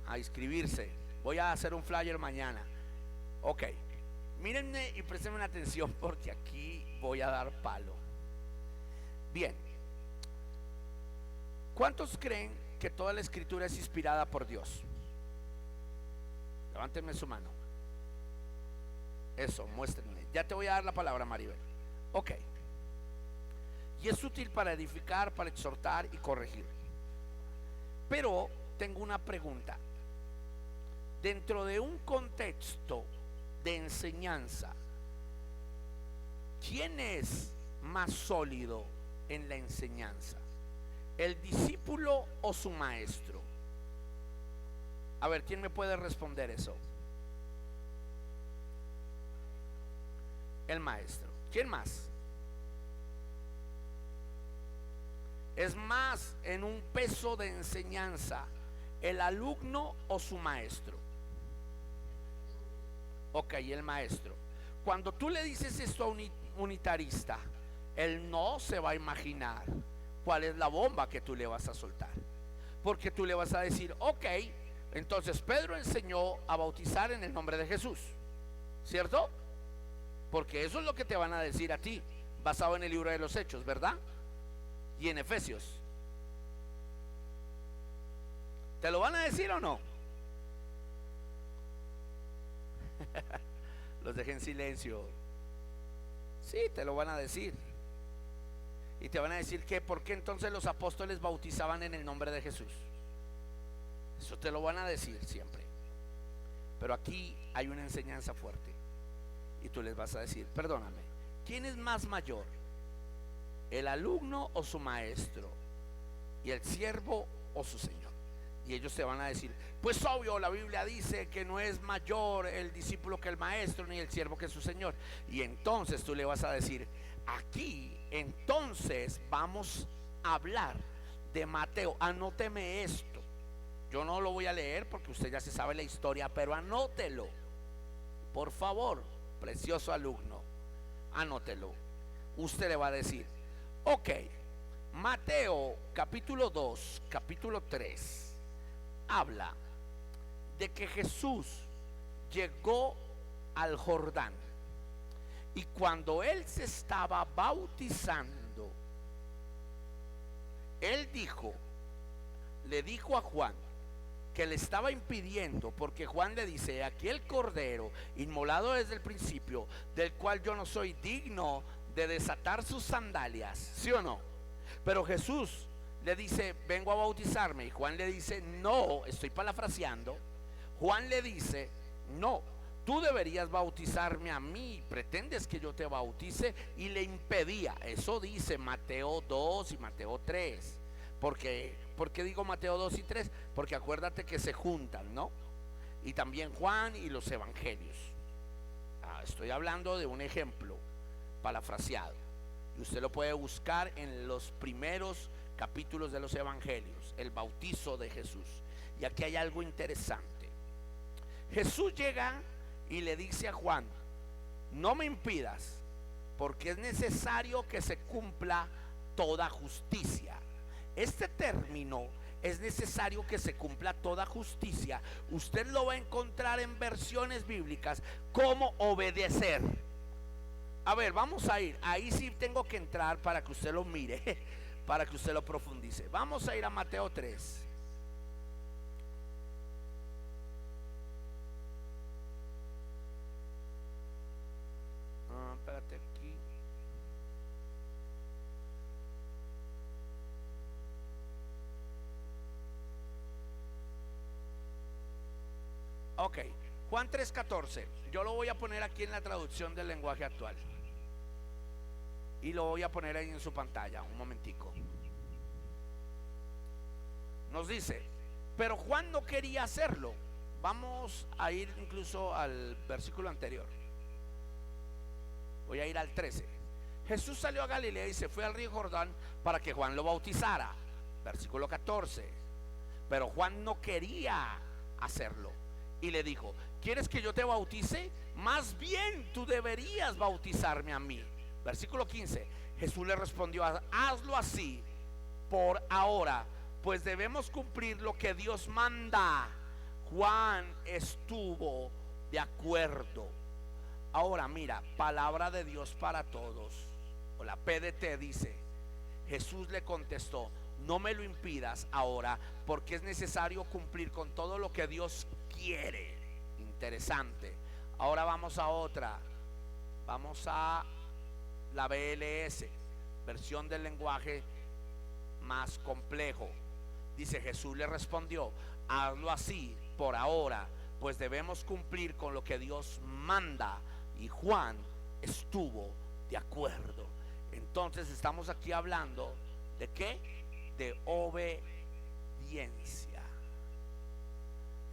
a inscribirse. Voy a hacer un flyer mañana. Ok, mírenme y prestenme atención porque aquí voy a dar palo. Bien, ¿cuántos creen que toda la escritura es inspirada por Dios? Levántenme su mano. Eso, muéstrenme. Ya te voy a dar la palabra, Maribel. Ok. Y es útil para edificar, para exhortar y corregir. Pero tengo una pregunta. Dentro de un contexto de enseñanza, ¿quién es más sólido en la enseñanza? ¿El discípulo o su maestro? A ver, ¿quién me puede responder eso? El maestro. ¿Quién más? ¿Es más en un peso de enseñanza el alumno o su maestro? Ok, el maestro. Cuando tú le dices esto a un unitarista, él no se va a imaginar cuál es la bomba que tú le vas a soltar, porque tú le vas a decir: ok, entonces Pedro enseñó a bautizar en el nombre de Jesús, ¿cierto? Porque eso es lo que te van a decir a ti, basado en el libro de los Hechos, ¿verdad? Y en Efesios. ¿Te lo van a decir o no? Los dejé en silencio. Sí, te lo van a decir. Y te van a decir que ¿por qué entonces los apóstoles bautizaban en el nombre de Jesús? Eso te lo van a decir siempre. Pero aquí hay una enseñanza fuerte. Y tú les vas a decir: perdóname, ¿quién es más mayor? ¿El alumno o su maestro? ¿Y el siervo o su señor? Y ellos te van a decir: pues obvio, la Biblia dice que no es mayor el discípulo que el maestro, ni el siervo que su señor. Y entonces tú le vas a decir: aquí entonces vamos a hablar de Mateo. Anóteme esto. Yo no lo voy a leer porque usted ya se sabe la historia, pero anótelo, por favor, precioso alumno, anótelo. Usted le va a decir: ok, Mateo capítulo 2, capítulo 3 habla de que Jesús llegó al Jordán, y cuando él se estaba bautizando, él le dijo a Juan que le estaba impidiendo, porque Juan le dice: aquí el cordero inmolado desde el principio, del cual yo no soy digno de desatar sus sandalias, ¿sí o no? Pero Jesús le dice: vengo a bautizarme, y Juan le dice: no, estoy parafraseando. Juan le dice: no, tú deberías bautizarme a mí, pretendes que yo te bautice, y le impedía. Eso dice Mateo 2 y Mateo 3. ¿Por qué digo Mateo 2 y 3? Porque acuérdate que se juntan, ¿no? Y también Juan y los evangelios. Estoy hablando de un ejemplo parafraseado, y usted lo puede buscar en los primeros capítulos de los evangelios, el bautizo de Jesús. Y aquí hay algo interesante. Jesús llega y le dice a Juan: no me impidas, porque es necesario que se cumpla toda justicia. Este término, es necesario que se cumpla toda justicia, usted lo va a encontrar en versiones bíblicas como obedecer. A ver, vamos a ir, ahí sí tengo que entrar para que usted lo mire, para que usted lo profundice. Vamos a ir a Mateo 3. Espérate aquí. Ok, Juan 3:14. Yo lo voy a poner aquí en la traducción del lenguaje actual. Y lo voy a poner ahí en su pantalla, un momentico. Nos dice: pero Juan no quería hacerlo. Vamos a ir incluso al versículo anterior. Voy a ir al 13. Jesús salió a Galilea y se fue al río Jordán para que Juan lo bautizara. Versículo 14. Pero Juan no quería hacerlo y le dijo: ¿quieres que yo te bautice? Más bien tú deberías bautizarme a mí. Versículo 15. Jesús le respondió: hazlo así por ahora, pues debemos cumplir lo que Dios manda. Juan estuvo de acuerdo. Ahora mira, palabra de Dios para todos, o la PDT dice: Jesús le contestó: no me lo impidas ahora, porque es necesario cumplir con todo lo que Dios quiere. Interesante. Ahora vamos a otra. Vamos a la BLS, versión del lenguaje más complejo. Dice: Jesús le respondió: hazlo así por ahora, pues debemos cumplir con lo que Dios manda. Y Juan estuvo de acuerdo. Entonces estamos aquí hablando ¿de qué? De obediencia.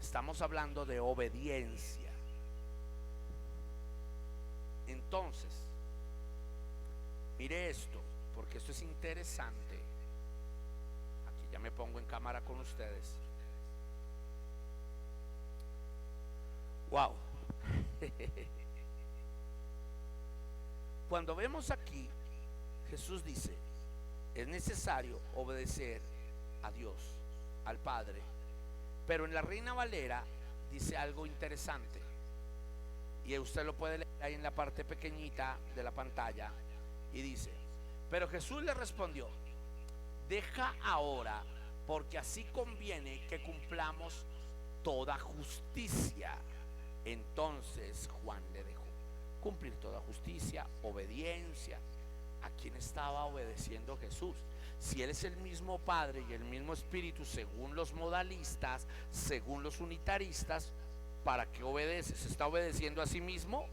Estamos hablando de obediencia. Entonces, mire esto, porque esto es interesante. Aquí ya me pongo en cámara con ustedes. Wow. Cuando vemos aquí, Jesús dice: es necesario obedecer a Dios, al Padre. Pero en la Reina Valera dice algo interesante, y usted lo puede leer ahí en la parte pequeñita de la pantalla. Y dice: pero Jesús le respondió: deja ahora, porque así conviene que cumplamos toda justicia. Entonces Juan le dejó cumplir toda justicia, obediencia. ¿A quién estaba obedeciendo Jesús? Si Él es el mismo Padre y el mismo Espíritu, según los modalistas, según los unitaristas, ¿para qué obedece? ¿Se está obedeciendo a sí mismo?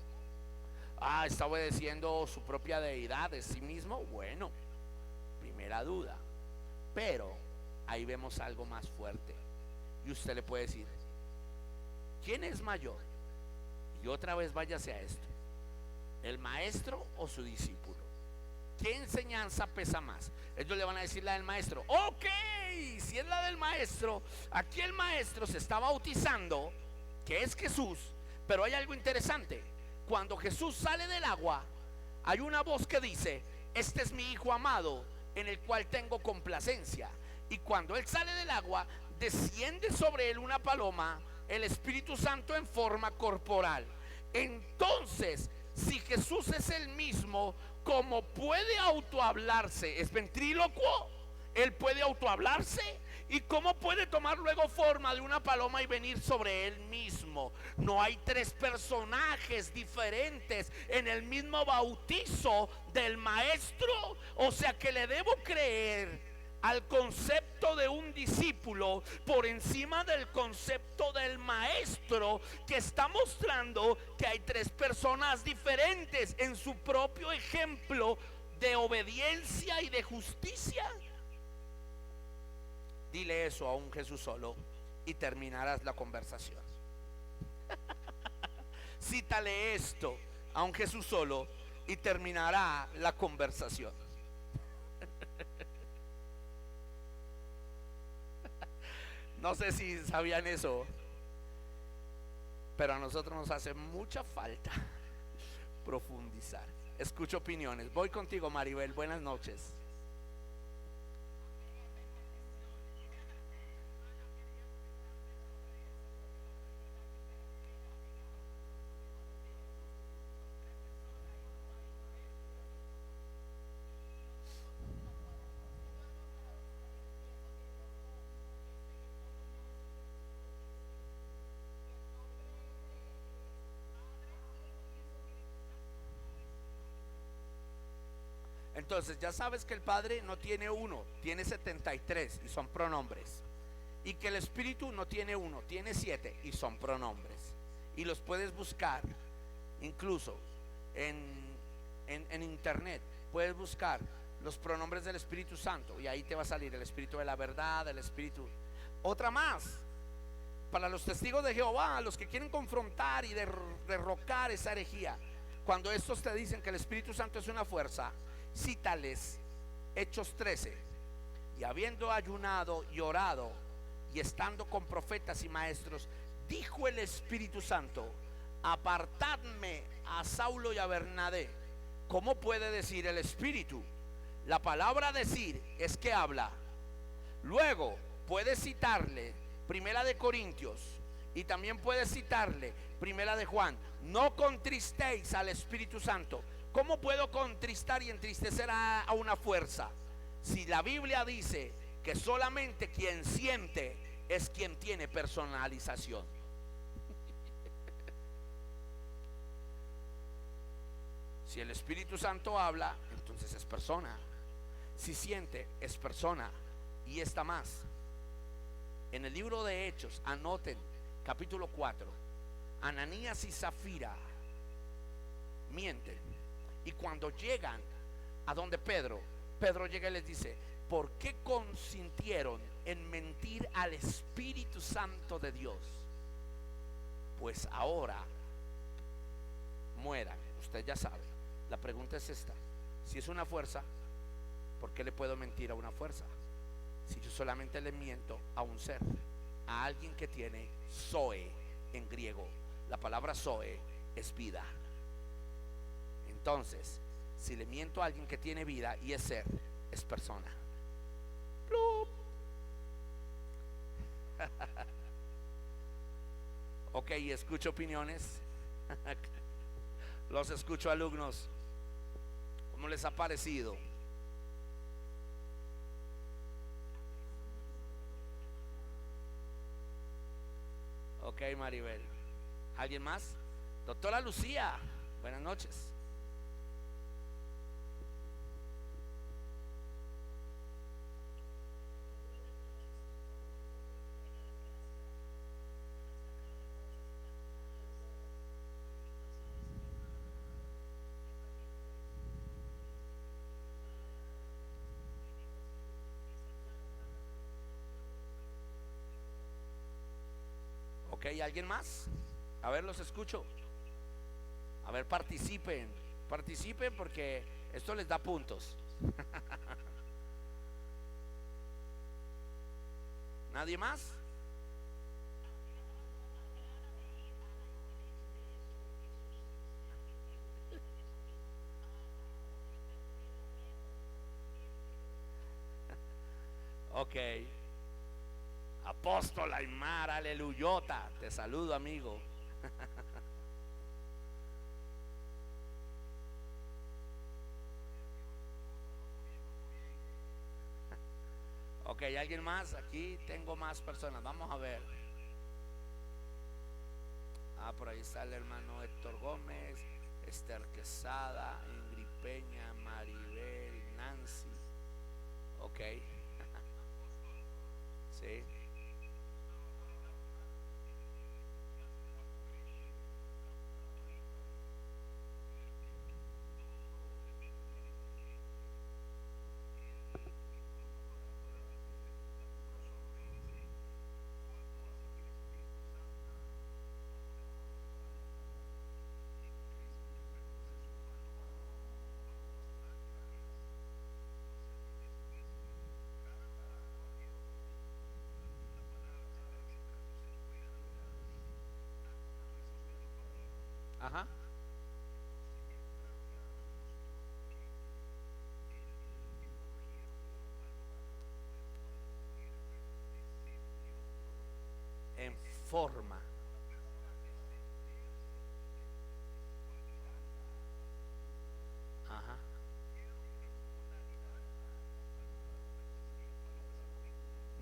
¿Está obedeciendo su propia deidad de sí mismo? Bueno, primera duda. Pero ahí vemos algo más fuerte. Y usted le puede decir: ¿quién es mayor? Y otra vez váyase a esto: ¿el maestro o su discípulo? ¿Qué enseñanza pesa más? Ellos le van a decir la del maestro. Ok, si es la del maestro, aquí el maestro se está bautizando, que es Jesús. Pero hay algo interesante. Cuando Jesús sale del agua, hay una voz que dice: este es mi hijo amado, en el cual tengo complacencia. Y cuando Él sale del agua, desciende sobre Él una paloma, el Espíritu Santo en forma corporal. Entonces, si Jesús es el mismo, ¿cómo puede autohablarse? ¿Es ventrílocuo? ¿Él puede autohablarse? ¿Y cómo puede tomar luego forma de una paloma y venir sobre Él mismo? No hay tres personajes diferentes en el mismo bautizo del maestro. O sea que le debo creer al concepto de un discípulo por encima del concepto del maestro, que está mostrando que hay tres personas diferentes en su propio ejemplo de obediencia y de justicia. Dile eso a un Jesús solo y terminarás la conversación. Cítale esto a un Jesús solo y terminará la conversación. No sé si sabían eso, pero a nosotros nos hace mucha falta profundizar. Escucho opiniones. Voy contigo, Maribel. Buenas noches. Entonces ya sabes que el Padre no tiene uno, tiene 73 y son pronombres. Y que el Espíritu no tiene uno, tiene 7 y son pronombres. Y los puedes buscar incluso en, en internet. Puedes buscar los pronombres del Espíritu Santo y ahí te va a salir el Espíritu de la verdad, el Espíritu. Otra más, para los testigos de Jehová, los que quieren confrontar y derrocar esa herejía. Cuando estos te dicen que el Espíritu Santo es una fuerza, cítales Hechos 13. Y habiendo ayunado y orado y estando con profetas y maestros, dijo el Espíritu Santo: apartadme a Saulo y a Bernabé. ¿Cómo puede decir el Espíritu? La palabra decir es que habla. Luego puede citarle Primera de Corintios y también puede citarle Primera de Juan. No contristéis al Espíritu Santo. ¿Cómo puedo contristar y entristecer a una fuerza? Si la Biblia dice que solamente quien siente es quien tiene personalización. Si el Espíritu Santo habla, entonces es persona. Si siente, es persona. Y está más. En el libro de Hechos, anoten, capítulo 4, Ananías y Zafira mienten. Y cuando llegan a donde Pedro llega y les dice: ¿por qué consintieron en mentir al Espíritu Santo de Dios? Pues ahora mueran. Usted ya sabe. La pregunta es esta: si es una fuerza, ¿por qué le puedo mentir a una fuerza? Si yo solamente le miento a un ser, a alguien que tiene zoe en griego. La palabra zoe es vida. Entonces, si le miento a alguien que tiene vida y es ser, es persona. Ok, escucho opiniones. Los escucho, alumnos. ¿Cómo les ha parecido? Ok, Maribel. ¿Alguien más? Doctora Lucía, buenas noches. Ok, ¿alguien más? A ver, los escucho. A ver, participen. Participen porque esto les da puntos. ¿Nadie más? Ok. Apóstol Aymar, aleluyota. Te saludo, amigo. Ok, ¿alguien más? Aquí tengo más personas. Vamos a ver. Ah, por ahí está el hermano Héctor Gómez, Esther Quesada, Ingrid Peña, Maribel, Nancy. Ok. Sí. Ajá. En forma. Ajá.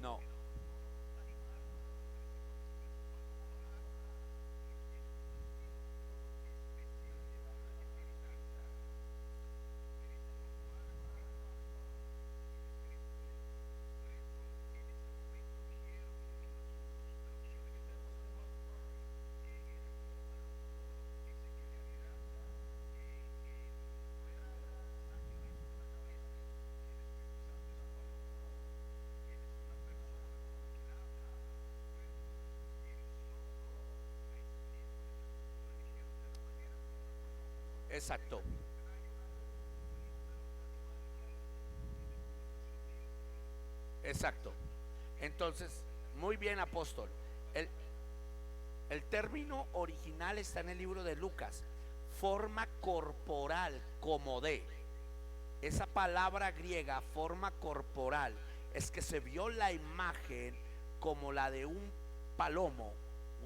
No. Exacto. Exacto. Entonces, muy bien, apóstol. El, el término original está en el libro de Lucas. Forma corporal, como de. Esa palabra griega, forma corporal, es que se vio la imagen como la de un palomo,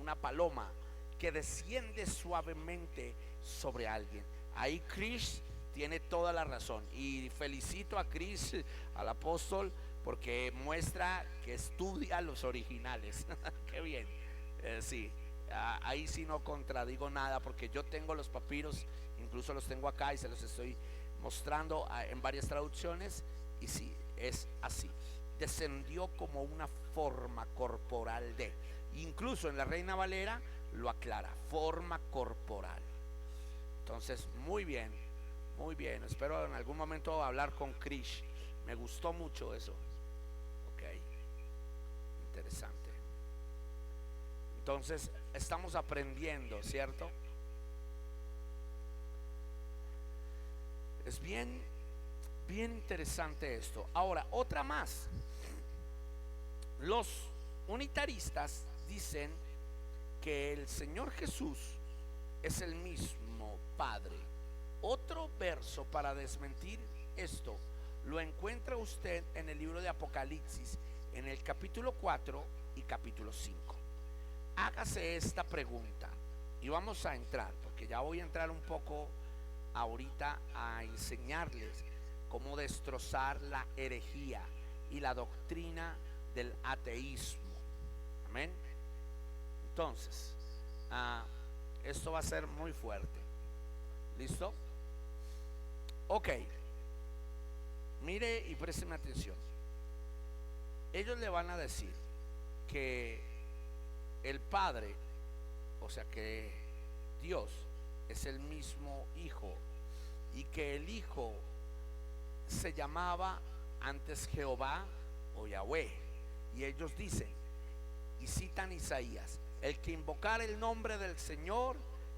una paloma, que desciende suavemente sobre alguien. Ahí Chris tiene toda la razón. Y felicito a Chris, al apóstol, porque muestra que estudia los originales. Qué bien. Sí, ahí sí no contradigo nada, porque yo tengo los papiros, incluso los tengo acá y se los estoy mostrando en varias traducciones. Y sí, es así. Descendió como una forma corporal de. Incluso en la Reina Valera lo aclara, forma corporal. Entonces, muy bien, muy bien. Espero en algún momento hablar con Krish. Me gustó mucho eso. Ok, interesante. Entonces, estamos aprendiendo, ¿cierto? Es bien, bien interesante esto. Ahora, otra más. Los unitaristas dicen que el Señor Jesús es el mismo Padre. Otro verso para desmentir esto lo encuentra usted en el libro de Apocalipsis, en el capítulo 4 y capítulo 5. Hágase esta pregunta y vamos a entrar, porque ya voy a entrar un poco ahorita a enseñarles cómo destrozar la herejía y la doctrina del ateísmo. Amén. Entonces, esto va a ser muy fuerte. ¿Listo? Ok. Mire y présteme atención. Ellos le van a decir que el Padre, o sea que Dios es el mismo Hijo, y que el Hijo se llamaba antes Jehová o Yahweh. Y ellos dicen, y citan Isaías: el que invocar el nombre del Señor,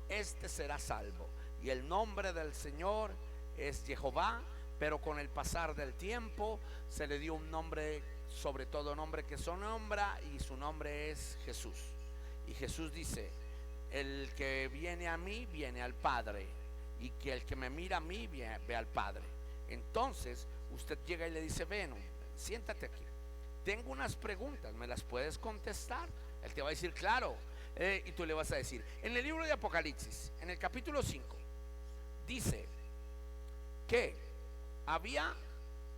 este será salvo. Y el nombre del Señor es Jehová, pero con el pasar del tiempo se le dio un nombre sobre todo nombre que se nombra, y su nombre es Jesús. Y Jesús dice: el que viene a mí viene al Padre, y que el que me mira a mí ve al Padre. Entonces usted llega y le dice: ven, siéntate aquí, tengo unas preguntas, ¿me las puedes contestar? Él te va a decir: claro. Y tú le vas a decir, en el libro de Apocalipsis, en el capítulo 5, dice que había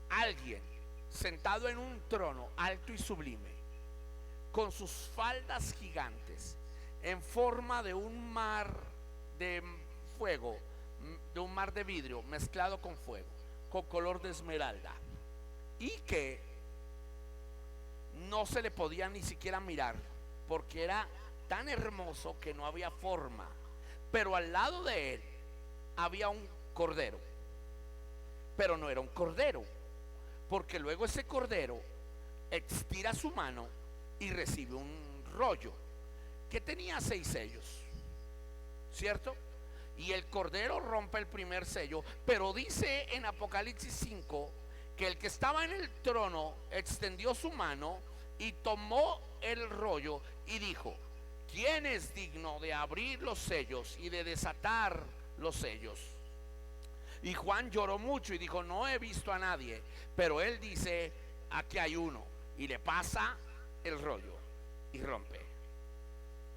alguien sentado en un trono alto y sublime, con sus faldas gigantes, en forma de un mar de fuego, de un mar de vidrio mezclado con fuego, con color de esmeralda, y que no se le podía ni siquiera mirar, porque era tan hermoso que no había forma. Pero al lado de él había un cordero, pero no era un cordero, porque luego ese cordero estira su mano y recibe un rollo que tenía 6 sellos, ¿cierto? Y el cordero rompe el primer sello, pero dice en Apocalipsis 5 que el que estaba en el trono extendió su mano y tomó el rollo y dijo: ¿quién es digno de abrir los sellos y de desatar los sellos? Y Juan lloró mucho y dijo, no he visto a nadie. Pero él dice, aquí hay uno. Y le pasa el rollo y rompe.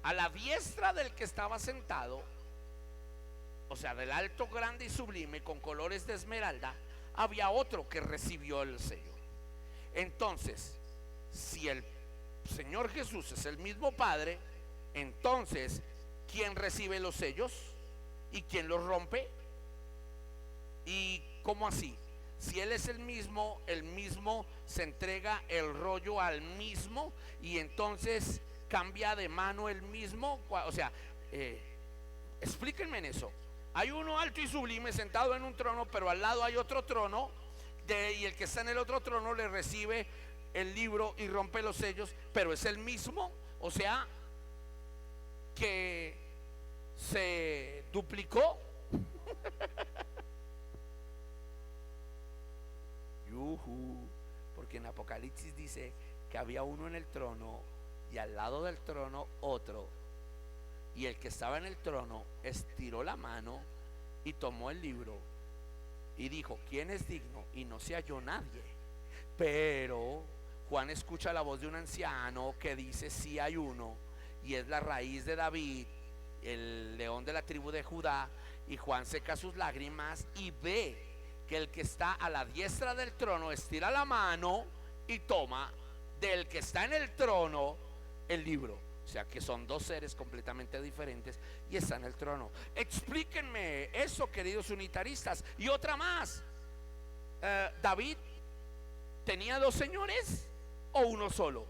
A la diestra del que estaba sentado, o sea, del alto, grande y sublime, con colores de esmeralda, había otro que recibió el sello. Entonces, si el Señor Jesús es el mismo Padre, entonces, ¿quién recibe los sellos? ¿Y quién los rompe? ¿Y cómo así? Si Él es el mismo se entrega el rollo al mismo y entonces cambia de mano el mismo. O sea, explíquenme en eso. Hay uno alto y sublime sentado en un trono, pero al lado hay otro trono y el que está en el otro trono le recibe el libro y rompe los sellos, pero es el mismo. O sea, que se duplicó. Porque en Apocalipsis dice que había uno en el trono y al lado del trono otro, y el que estaba en el trono estiró la mano y tomó el libro y dijo, ¿quién es digno? Y no se halló nadie. Pero Juan escucha la voz de un anciano que dice, sí hay uno, y es la raíz de David, el león de la tribu de Judá. Y Juan seca sus lágrimas y ve que el que está a la diestra del trono estira la mano y toma del que está en el trono el libro. O sea que son dos seres completamente diferentes y está en el trono. Explíquenme eso, queridos unitaristas. Y otra más, ¿David tenía dos señores o uno solo?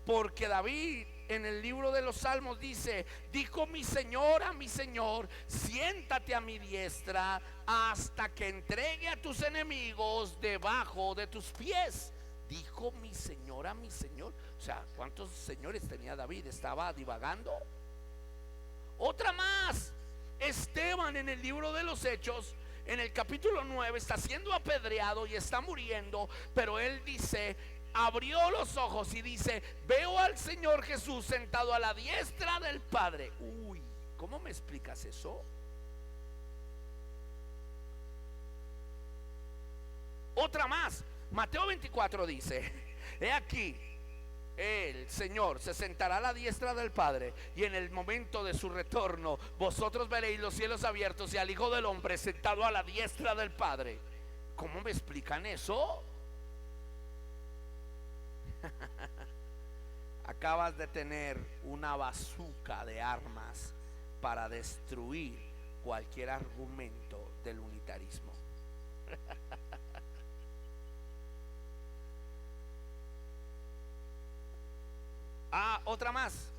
Porque David en el libro de los Salmos dice, dijo mi Señor a mi Señor, siéntate a mi diestra hasta que entregue a tus enemigos debajo de tus pies. Dijo mi Señor a mi Señor. O sea, ¿cuántos señores tenía David? ¿Estaba divagando? Otra más, Esteban en el libro de los Hechos, en el capítulo 9, está siendo apedreado y está muriendo, pero él dice, abrió los ojos y dice, veo al Señor Jesús sentado a la diestra del Padre. Uy, ¿cómo me explicas eso? Otra más, Mateo 24 dice, he aquí, el Señor se sentará a la diestra del Padre y en el momento de su retorno vosotros veréis los cielos abiertos y al Hijo del Hombre sentado a la diestra del Padre. ¿Cómo me explican eso? Acabas de tener una bazuca de armas para destruir cualquier argumento del unitarismo. Otra más.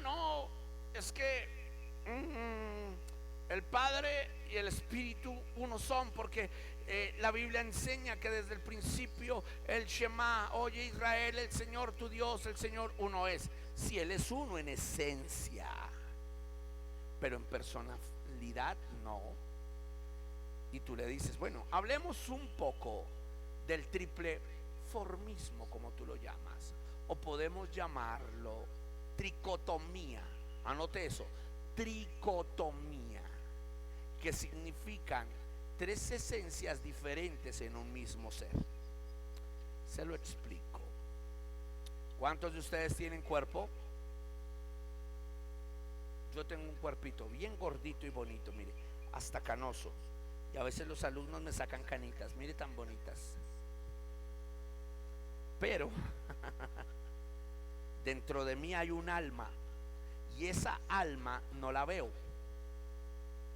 No, es que el Padre y el Espíritu uno son, porque la Biblia enseña que desde el principio el Shema, oye Israel, el Señor tu Dios, el Señor uno es. Si Él es uno en esencia, pero en personalidad no. Y tú le dices, bueno, hablemos un poco del triple formismo, como tú lo llamas, o podemos llamarlo tricotomía. Anote eso, tricotomía, que significan tres esencias diferentes en un mismo ser. Se lo explico. ¿Cuántos de ustedes tienen cuerpo? Yo tengo un cuerpito bien gordito y bonito, mire, hasta canoso. Y a veces los alumnos me sacan canitas, mire tan bonitas. Pero dentro de mí hay un alma y esa alma no la veo.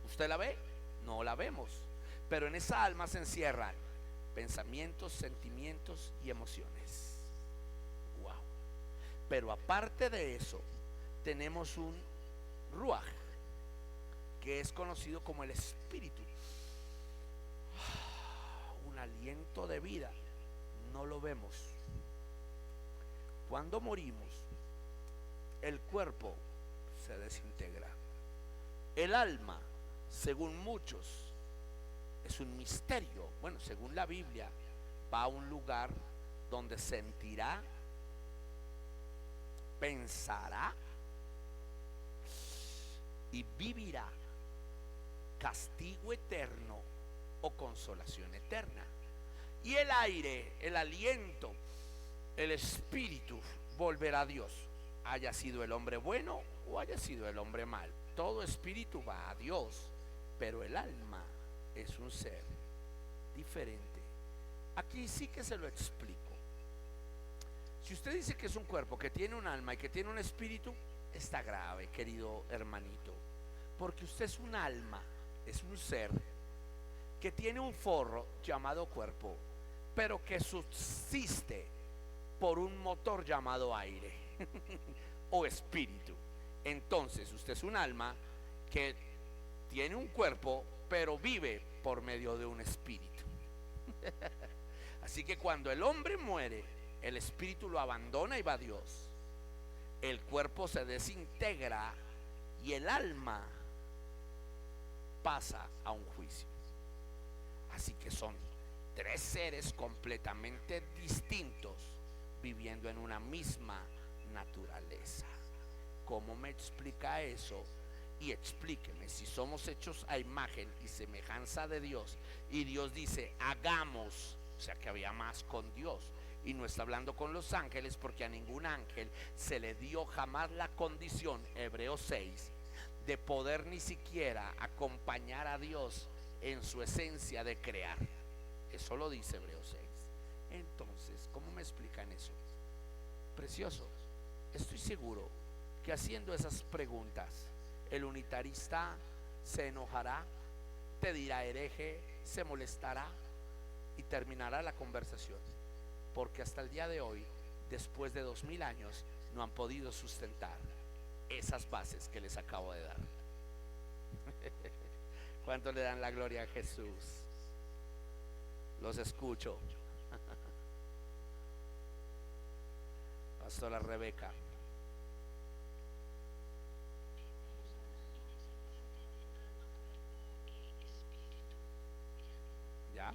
¿Usted la ve? No la vemos. Pero en esa alma se encierran pensamientos, sentimientos y emociones. Wow. Pero aparte de eso, tenemos un ruaj, que es conocido como el espíritu. Un aliento de vida. No lo vemos. Cuando morimos, el cuerpo se desintegra. El alma, según muchos, es un misterio. Bueno, según la Biblia, va a un lugar donde sentirá pensará y vivirá castigo eterno o consolación eterna. Y el aire, el aliento, el espíritu volverá a Dios, haya sido el hombre bueno o haya sido el hombre mal. Todo espíritu va a Dios, pero el alma es un ser diferente. Aquí sí que se lo explico. Si usted dice que es un cuerpo que tiene un alma y que tiene un espíritu, está grave, querido hermanito, porque usted es un alma, es un ser que tiene un forro llamado cuerpo, pero que subsiste por un motor llamado aire o espíritu. Entonces usted es un alma que tiene un cuerpo, pero vive por medio de un espíritu. Así que cuando el hombre muere, el espíritu lo abandona y va a Dios. El cuerpo se desintegra y el alma pasa a un juicio. Así que son tres seres completamente distintos viviendo en una misma naturaleza. ¿Cómo me explica eso? Y explíqueme, si somos hechos a imagen y semejanza de Dios y Dios dice hagamos, o sea que había más con Dios, y no está hablando con los ángeles, porque a ningún ángel se le dio jamás la condición, Hebreos 6, de poder ni siquiera acompañar a Dios en su esencia de crear. Eso lo dice Hebreos 6. Entonces, ¿cómo me explican eso? Precioso. Estoy seguro que haciendo esas preguntas, el unitarista se enojará, te dirá hereje, se molestará y terminará la conversación. Porque hasta el día de hoy, después de 2000 años, no han podido sustentar esas bases que les acabo de dar. ¿Cuánto le dan la gloria a Jesús? Los escucho. Pastora Rebeca. ¿Ya?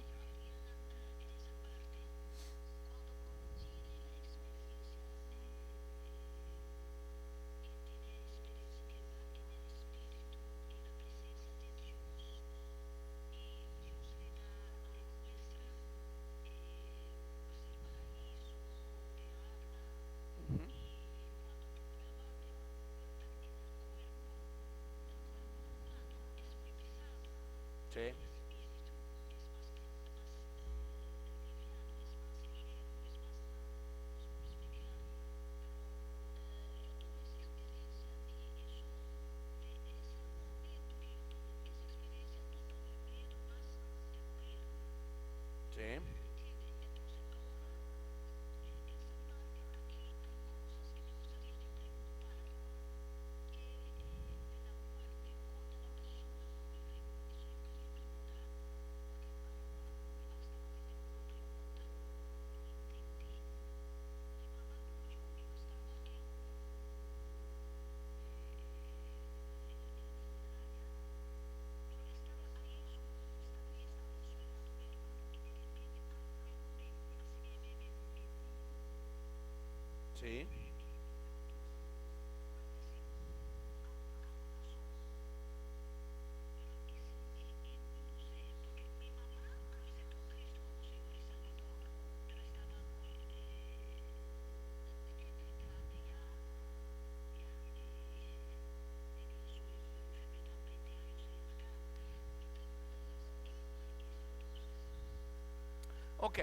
Ujú. Sí. Sí. Sí. Ok,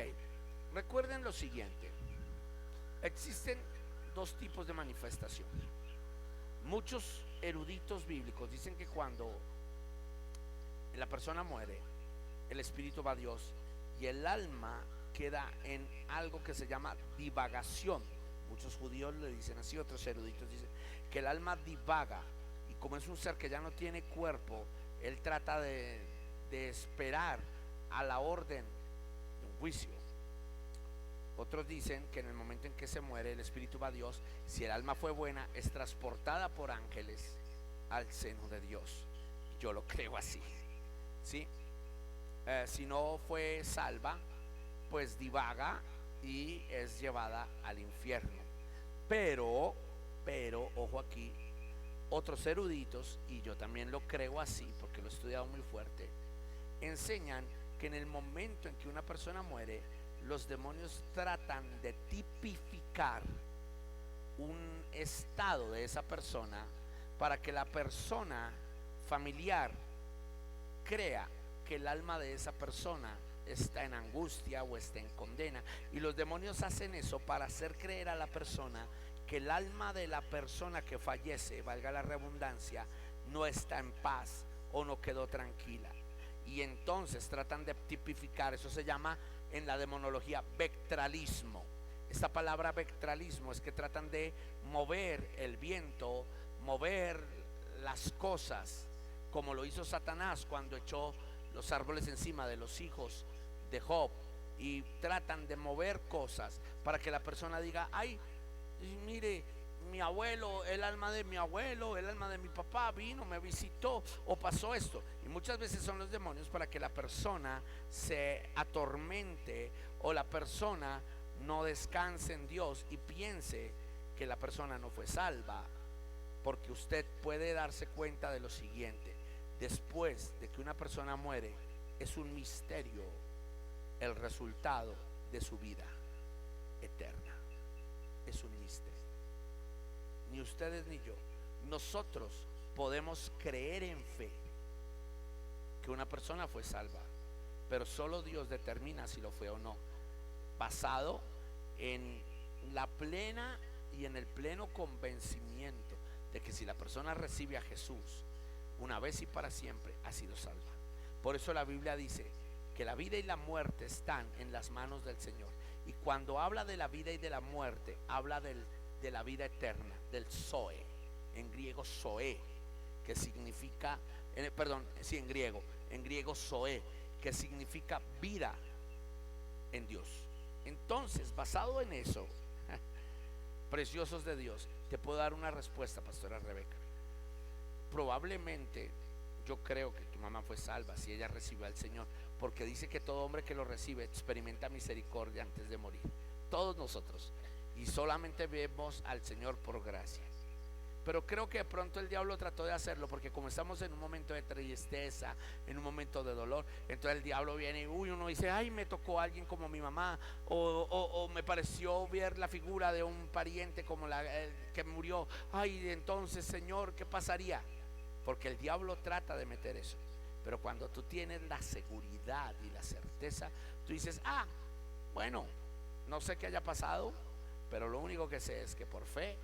recuerden lo siguiente. Existen dos tipos de manifestación. Muchos eruditos bíblicos dicen que cuando la persona muere, el espíritu va a Dios y el alma queda en algo que se llama divagación. Muchos judíos le dicen así, otros eruditos dicen que el alma divaga, y como es un ser que ya no tiene cuerpo, él trata de esperar a la orden de un juicio. Otros dicen que en el momento en que se muere el espíritu va a Dios. Si el alma fue buena, es transportada por ángeles al seno de Dios. Yo lo creo así, ¿sí? Si no fue salva, pues divaga y es llevada al infierno. Pero Pero, ojo aquí, otros eruditos, y yo también lo creo así porque lo he estudiado muy fuerte, enseñan que en el momento en que una persona muere, los demonios tratan de tipificar un estado de esa persona para que la persona familiar crea que el alma de esa persona está en angustia o está en condena. Y los demonios hacen eso para hacer creer a la persona que el alma de la persona que fallece, valga la redundancia, no está en paz o no quedó tranquila. Y entonces tratan de tipificar, eso se llama en la demonología vectralismo. Esta palabra vectralismo es que tratan de mover el viento, mover las cosas, como lo hizo Satanás cuando echó los árboles encima de los hijos de Job, y tratan de mover cosas para que la persona diga: ay, mire, mi abuelo, el alma de mi abuelo, el alma de mi papá vino, me visitó o pasó esto. Y muchas veces son los demonios para que la persona se atormente o la persona no descanse en Dios y piense que la persona no fue salva. Porque usted puede darse cuenta de lo siguiente: después de que una persona muere, es un misterio el resultado de su vida eterna. Es un misterio. Ni ustedes ni yo, nosotros podemos creer en fe que una persona fue salva, pero solo Dios determina si lo fue o no, basado en la plena y en el pleno convencimiento de que si la persona recibe a Jesús una vez y para siempre, ha sido salva. Por eso la Biblia dice que la vida y la muerte están en las manos del Señor. Y cuando habla de la vida y de la muerte, habla de la vida eterna, del Zoe, en griego Zoe, que significa, en griego Zoe, que significa vida en Dios. Entonces, basado en eso, preciosos de Dios, te puedo dar una respuesta, pastora Rebeca. Probablemente yo creo que tu mamá fue salva si ella recibió al Señor, porque dice que todo hombre que lo recibe experimenta misericordia antes de morir. Todos nosotros. Y solamente vemos al Señor por gracia. Pero creo que de pronto el diablo trató de hacerlo, porque como estamos en un momento de tristeza, en un momento de dolor, entonces el diablo viene y uno dice: ay, me tocó alguien como mi mamá, o me pareció ver la figura de un pariente como que murió. Ay, entonces, Señor, ¿qué pasaría? Porque el diablo trata de meter eso. Pero cuando tú tienes la seguridad y la certeza, tú dices: ah, bueno, no sé qué haya pasado, pero lo único que sé es que por fe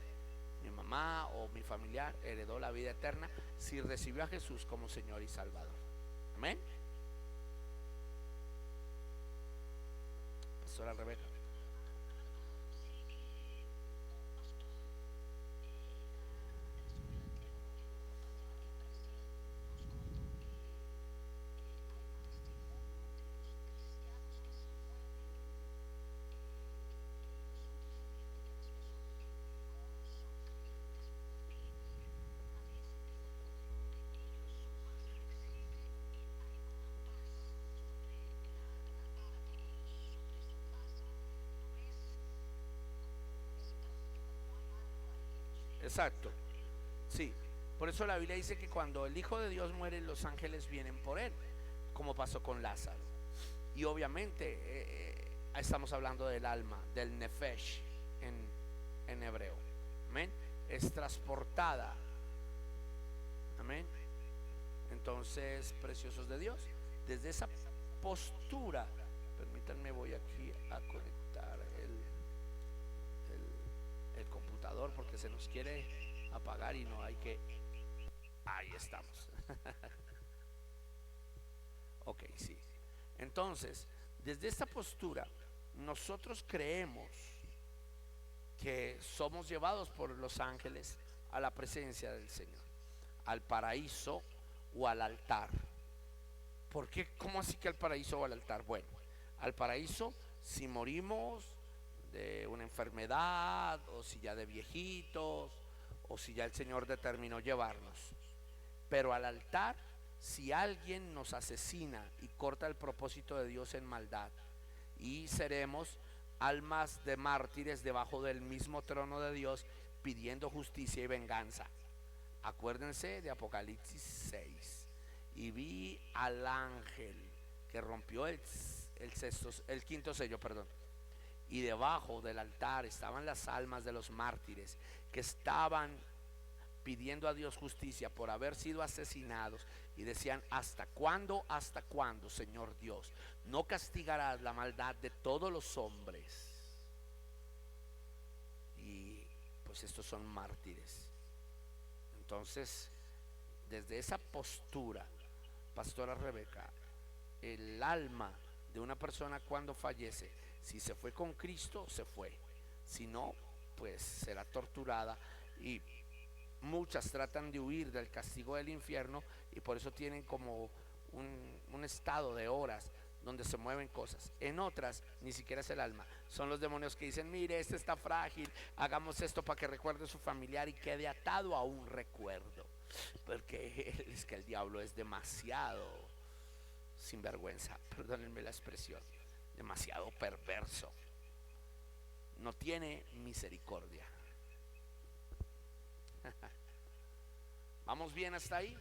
mi mamá o mi familiar heredó la vida eterna si recibió a Jesús como Señor y Salvador. Amén. Pastora Rebeca. Exacto. Sí. Por eso la Biblia dice que cuando el Hijo de Dios muere, los ángeles vienen por él, como pasó con Lázaro. Y obviamente estamos hablando del alma, del nefesh en hebreo. Amén. Es transportada. Amén. Entonces, preciosos de Dios, desde esa postura, permítanme, voy aquí a conectar el computador porque se nos quiere apagar y no hay que. Ahí estamos. Ok, sí. Entonces, desde esta postura, nosotros creemos que somos llevados por los ángeles a la presencia del Señor, al paraíso o al altar. ¿Por qué? ¿Cómo así que al paraíso o al altar? Bueno, al paraíso si morimos de una enfermedad, o si ya de viejitos, o si ya el Señor determinó llevarnos. Pero al altar, si alguien nos asesina y corta el propósito de Dios en maldad, y seremos almas de mártires debajo del mismo trono de Dios, pidiendo justicia y venganza. Acuérdense de Apocalipsis 6. Y vi al ángel que rompió el quinto sello, perdón. Y debajo del altar estaban las almas de los mártires que estaban pidiendo a Dios justicia por haber sido asesinados, y decían: ¿hasta cuándo, Señor Dios? ¿No castigarás la maldad de todos los hombres? Y pues estos son mártires. Entonces, desde esa postura, Pastora Rebeca, el alma de una persona cuando fallece, si se fue con Cristo, se fue. Si no, pues será torturada. Y muchas tratan de huir del castigo del infierno, y por eso tienen como un estado de horas donde se mueven cosas. En otras ni siquiera es el alma, son los demonios que dicen: mire, este está frágil, hagamos esto para que recuerde a su familiar y quede atado a un recuerdo. Porque es que el diablo es demasiado sinvergüenza, perdónenme la expresión, demasiado perverso, no tiene misericordia. ¿Vamos bien hasta ahí?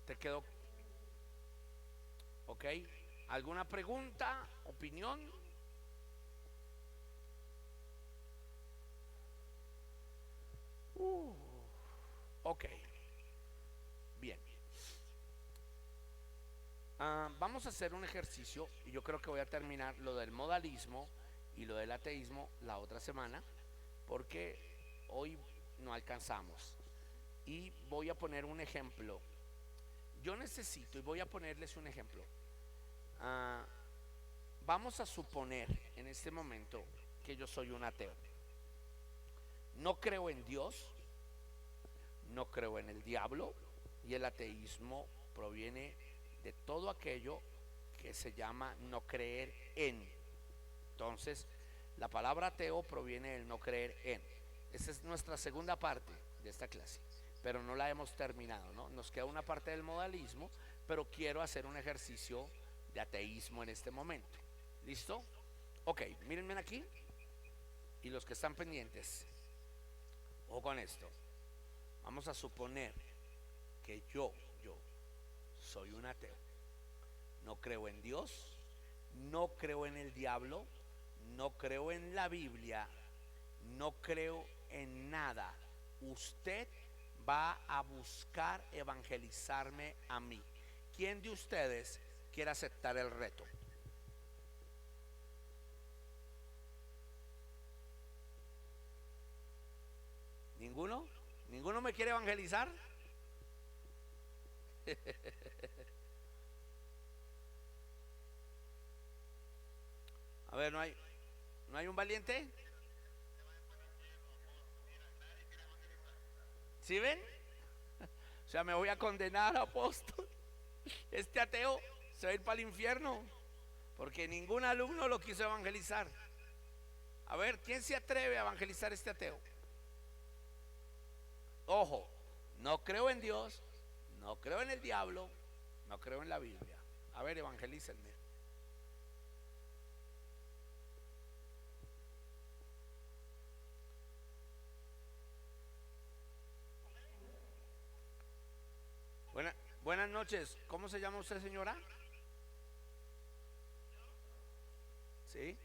¿Te quedó? ¿Ok? ¿Alguna pregunta, opinión? Ok, bien. Vamos a hacer un ejercicio, y yo creo que voy a terminar lo del modalismo y lo del ateísmo la otra semana, porque hoy no alcanzamos. Y voy a poner un ejemplo. Yo necesito, y voy a ponerles un ejemplo. Vamos a suponer en este momento que yo soy un ateo. No creo en Dios, no creo en el diablo, y el ateísmo proviene de todo aquello que se llama no creer en. Entonces, la palabra ateo proviene del no creer en. Esa es nuestra segunda parte de esta clase, pero no la hemos terminado, ¿no? Nos queda una parte del modalismo, pero quiero hacer un ejercicio de ateísmo en este momento. ¿Listo? Ok, mírenme aquí, y los que están pendientes, o con esto, vamos a suponer que yo soy un ateo. No creo en Dios, no creo en el diablo, no creo en la Biblia, no creo en nada. Usted va a buscar evangelizarme a mí. ¿Quién de ustedes quiere aceptar el reto? ¿Ninguno? ¿Ninguno me quiere evangelizar? A ver, ¿no hay un valiente? ¿Sí ven? O sea, me voy a condenar, apóstol. Este ateo se va a ir para el infierno porque ningún alumno lo quiso evangelizar. A ver, ¿quién se atreve a evangelizar a este ateo? Ojo, no creo en Dios, no creo en el diablo, no creo en la Biblia. A ver, evangelícenme. Buenas noches. ¿Cómo se llama usted, señora? ¿Sí?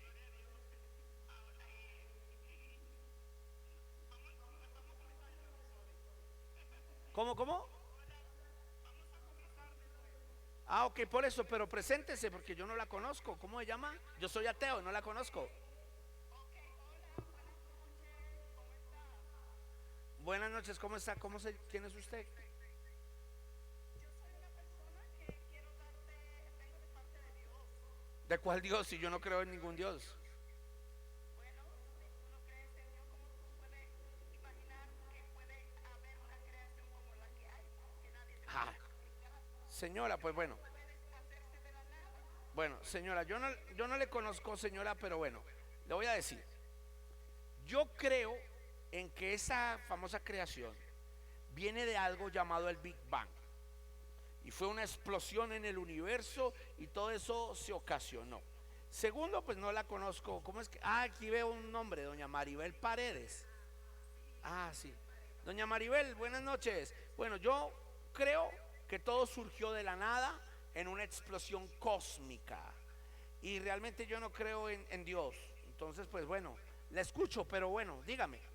¿Cómo? Ah, ok, por eso, pero preséntese porque yo no la conozco. ¿Cómo se llama? Yo soy ateo, no la conozco. Buenas noches, ¿cómo está? ¿Quién es usted? ¿De cuál Dios? Si yo no creo en ningún Dios. Ah, señora, pues bueno. Bueno, señora, yo no le conozco, señora, pero bueno, le voy a decir. Yo creo en que esa famosa creación viene de algo llamado el Big Bang. Y fue una explosión en el universo y todo eso se ocasionó. Segundo, pues no la conozco. ¿Cómo es que? Ah, aquí veo un nombre, doña Maribel Paredes. Ah, sí. Doña Maribel, buenas noches. Bueno, yo creo que todo surgió de la nada en una explosión cósmica. Y realmente yo no creo en Dios. Entonces, pues bueno, la escucho, pero bueno, dígame.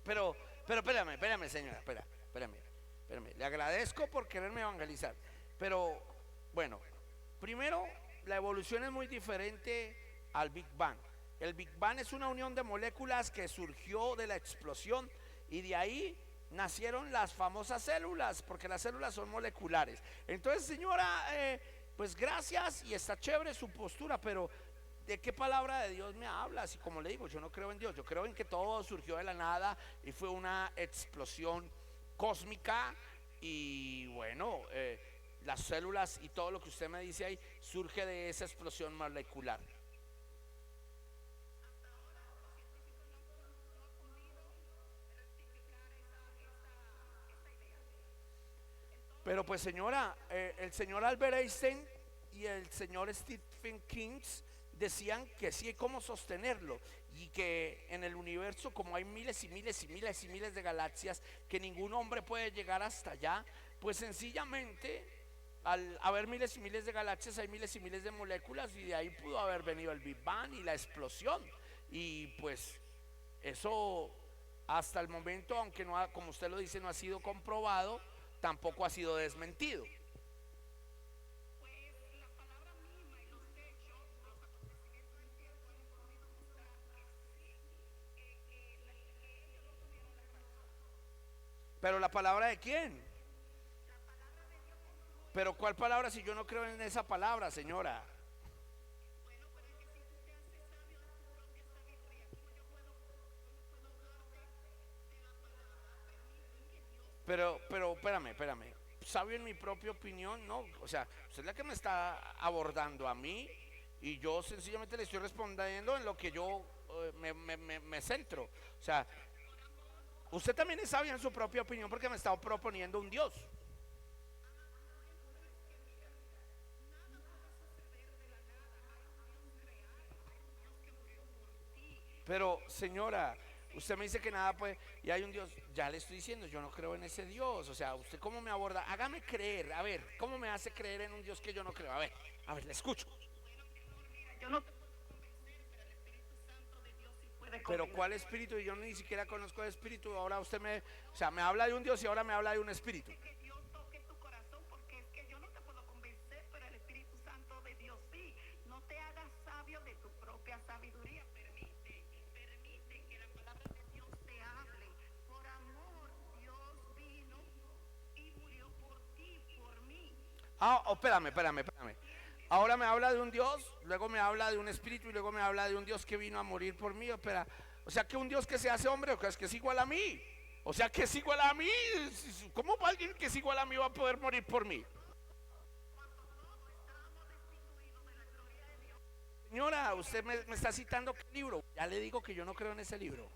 Pero, pero espérame, señora, espérame. Le agradezco por quererme evangelizar. Pero, bueno, primero, la evolución es muy diferente al Big Bang. El Big Bang es una unión de moléculas que surgió de la explosión y de ahí nacieron las famosas células, porque las células son moleculares. Entonces, señora, pues gracias y está chévere su postura, pero ¿de qué palabra de Dios me hablas? Y como le digo, yo no creo en Dios, yo creo en que todo surgió de la nada y fue una explosión cósmica y bueno, las células y todo lo que usted me dice ahí surge de esa explosión molecular. Pero pues señora, el señor Albert Einstein y el señor Stephen King decían que sí hay cómo sostenerlo y que en el universo como hay miles y miles y miles y miles de galaxias que ningún hombre puede llegar hasta allá, pues sencillamente al haber miles y miles de galaxias hay miles y miles de moléculas y de ahí pudo haber venido el Big Bang y la explosión y pues eso hasta el momento, aunque no ha, como usted lo dice, no ha sido comprobado, tampoco ha sido desmentido. Pero la palabra de quién? Pero ¿cuál palabra si yo no creo en esa palabra, señora? Pero, espérame. Sabio en mi propia opinión, no. O sea, usted es la que me está abordando a mí y yo sencillamente le estoy respondiendo en lo que yo me centro. O sea, usted también es sabio en su propia opinión porque me está proponiendo un Dios. Pero, señora, usted me dice que nada puede, y hay un Dios, ya le estoy diciendo, yo no creo en ese Dios. O sea, ¿usted cómo me aborda? Hágame creer, a ver, ¿cómo me hace creer en un Dios que yo no creo? A ver, le escucho. Yo no Pero ¿cuál espíritu? Yo ni siquiera conozco de espíritu. Ahora usted me, o sea, me habla de un Dios y ahora me habla de un espíritu. que Dios toque tu corazón porque es que yo no te puedo convencer, pero el Espíritu Santo de Dios sí. No te hagas sabio de tu propia sabiduría. Permite que la palabra de Dios te hable. Por amor, Dios vino y murió por ti, por mí. Ah, oh, espérame. Ahora me habla de un Dios, luego me habla de un espíritu y luego me habla de un Dios que vino a morir por mí. Espera, o sea que un Dios que se hace hombre o que es igual a mí. O sea que es igual a mí. ¿Cómo alguien que es igual a mí va a poder morir por mí? Señora, usted me está citando qué libro. Ya le digo que yo no creo en ese libro.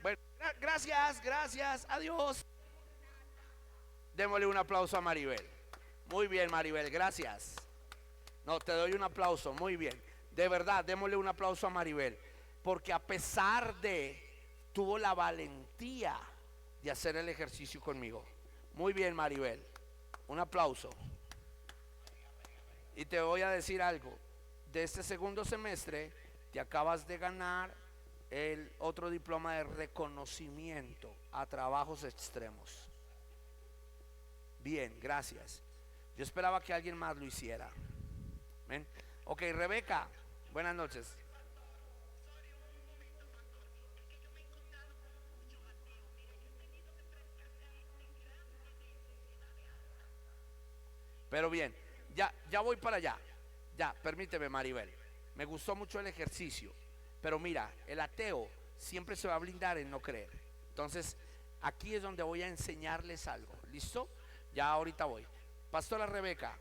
Bueno, gracias, adiós. Démosle un aplauso a Maribel. Muy bien, Maribel, gracias. No, te doy un aplauso, muy bien. De verdad, démosle un aplauso a Maribel. Porque a pesar de, tuvo la valentía de hacer el ejercicio conmigo. Muy bien, Maribel. Un aplauso. Y te voy a decir algo. De este segundo semestre, te acabas de ganar el otro diploma de reconocimiento a trabajos extremos. Bien, gracias. Yo esperaba que alguien más lo hiciera. ¿Ven? Ok, Rebeca, buenas noches. Pero bien, ya voy para allá. Ya, permíteme, Maribel. Me gustó mucho el ejercicio. Pero mira, el ateo siempre se va a blindar en no creer. Entonces, aquí es donde voy a enseñarles algo. ¿Listo? Ya ahorita voy. Pastora Rebeca.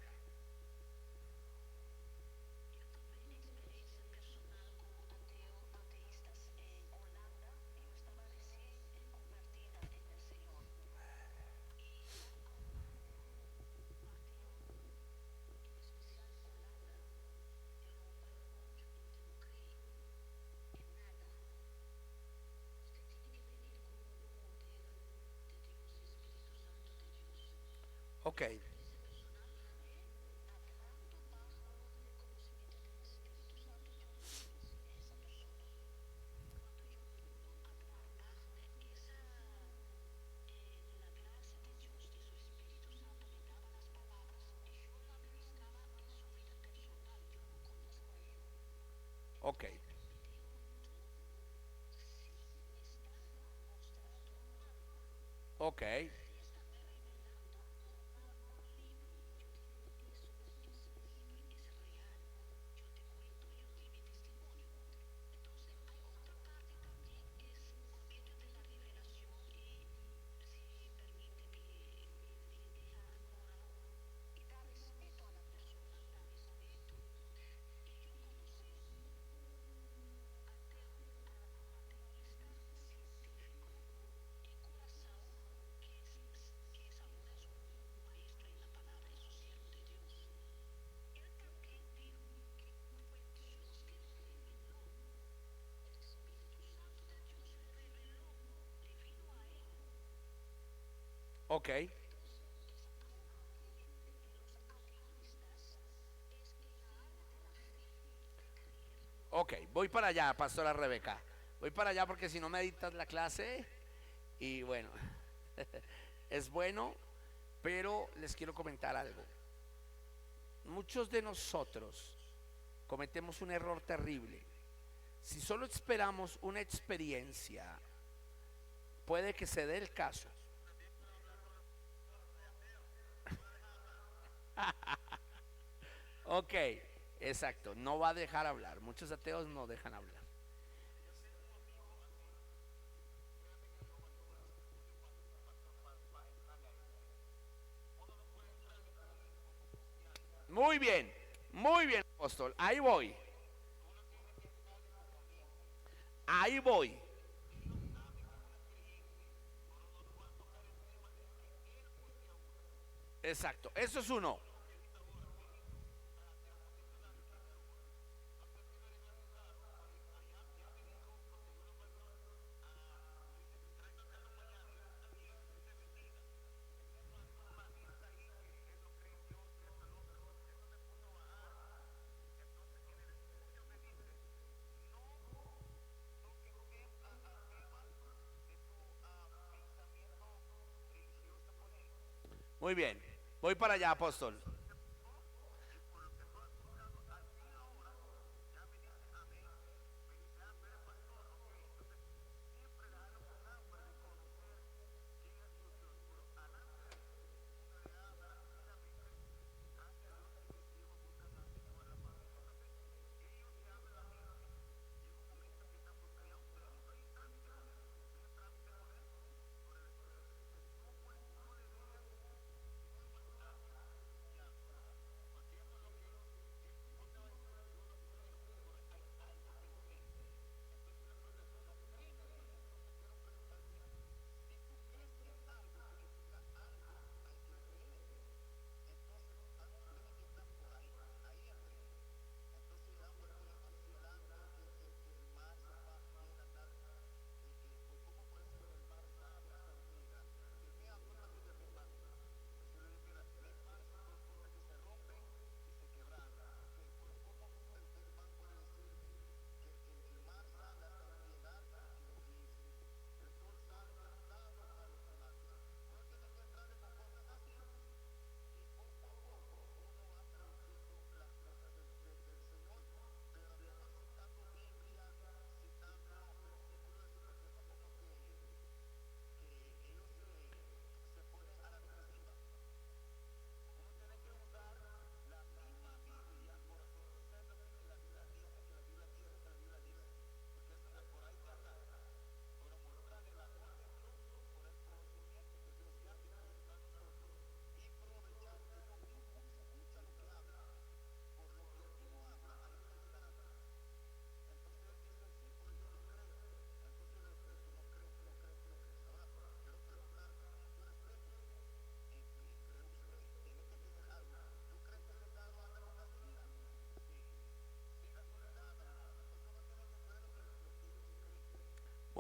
Ok, ok, ok, ok, ok. Voy para allá, Pastora Rebeca. Voy para allá porque si no me dictas la clase. Y bueno, es bueno, pero les quiero comentar algo. Muchos de nosotros cometemos un error terrible. Si solo esperamos una experiencia, puede que se dé el caso. Ok, exacto, no va a dejar hablar. Muchos ateos no dejan hablar. Muy bien, apóstol. Ahí voy, ahí voy. Exacto, eso es uno. Muy bien, voy para allá, apóstol.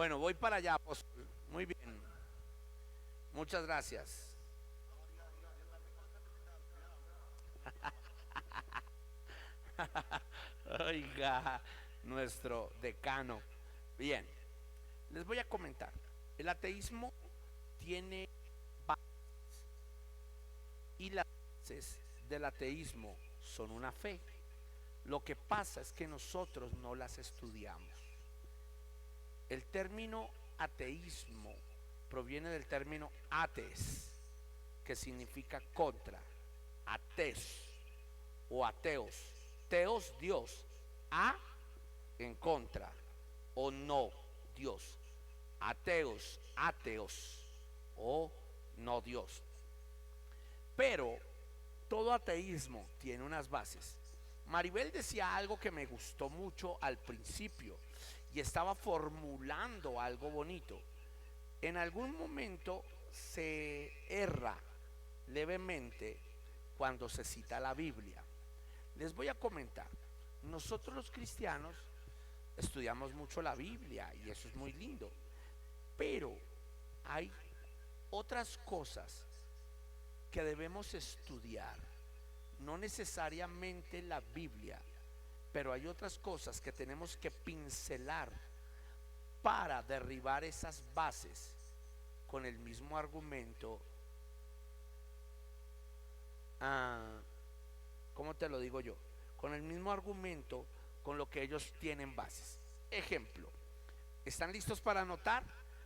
Bueno, voy para allá, apóstol. Muy bien. Muchas gracias. Oiga, nuestro decano. Bien, les voy a comentar. El ateísmo tiene bases y las bases del ateísmo son una fe. Lo que pasa es que nosotros no las estudiamos. El término ateísmo proviene del término ates, que significa contra, ates o ateos. Teos, Dios, a, en contra, o no, Dios. Ateos, ateos, o no Dios. Pero todo ateísmo tiene unas bases. Maribel decía algo que me gustó mucho al principio y estaba formulando algo bonito. En algún momento se erra levemente cuando se cita la Biblia. Les voy a comentar, nosotros los cristianos estudiamos mucho la Biblia y eso es muy lindo, pero hay otras cosas que debemos estudiar, no necesariamente la Biblia, pero hay otras cosas que tenemos que pincelar para derribar esas bases con el mismo argumento. ¿Cómo te lo digo yo? Con el mismo argumento con lo que ellos tienen bases. Ejemplo, ¿están listos para anotar?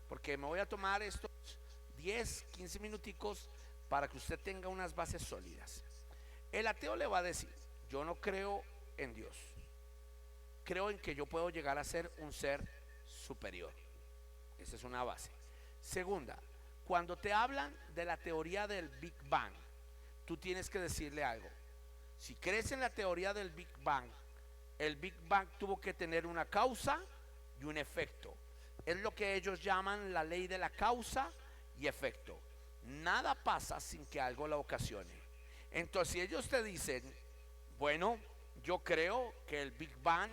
Porque me voy a tomar estos 10, 15 minuticos para que usted tenga unas bases sólidas. El ateo le va a decir, yo no creo en Dios, creo en que yo puedo llegar a ser un ser superior. Esa es una base. Segunda, cuando te hablan de la teoría del Big Bang, tú tienes que decirle algo. Si crees en la teoría del Big Bang, el Big Bang tuvo que tener una causa y un efecto. Es lo que ellos llaman la ley de la causa y efecto. Nada pasa sin que algo la ocasione. Entonces, si ellos te dicen, bueno, yo creo que el Big Bang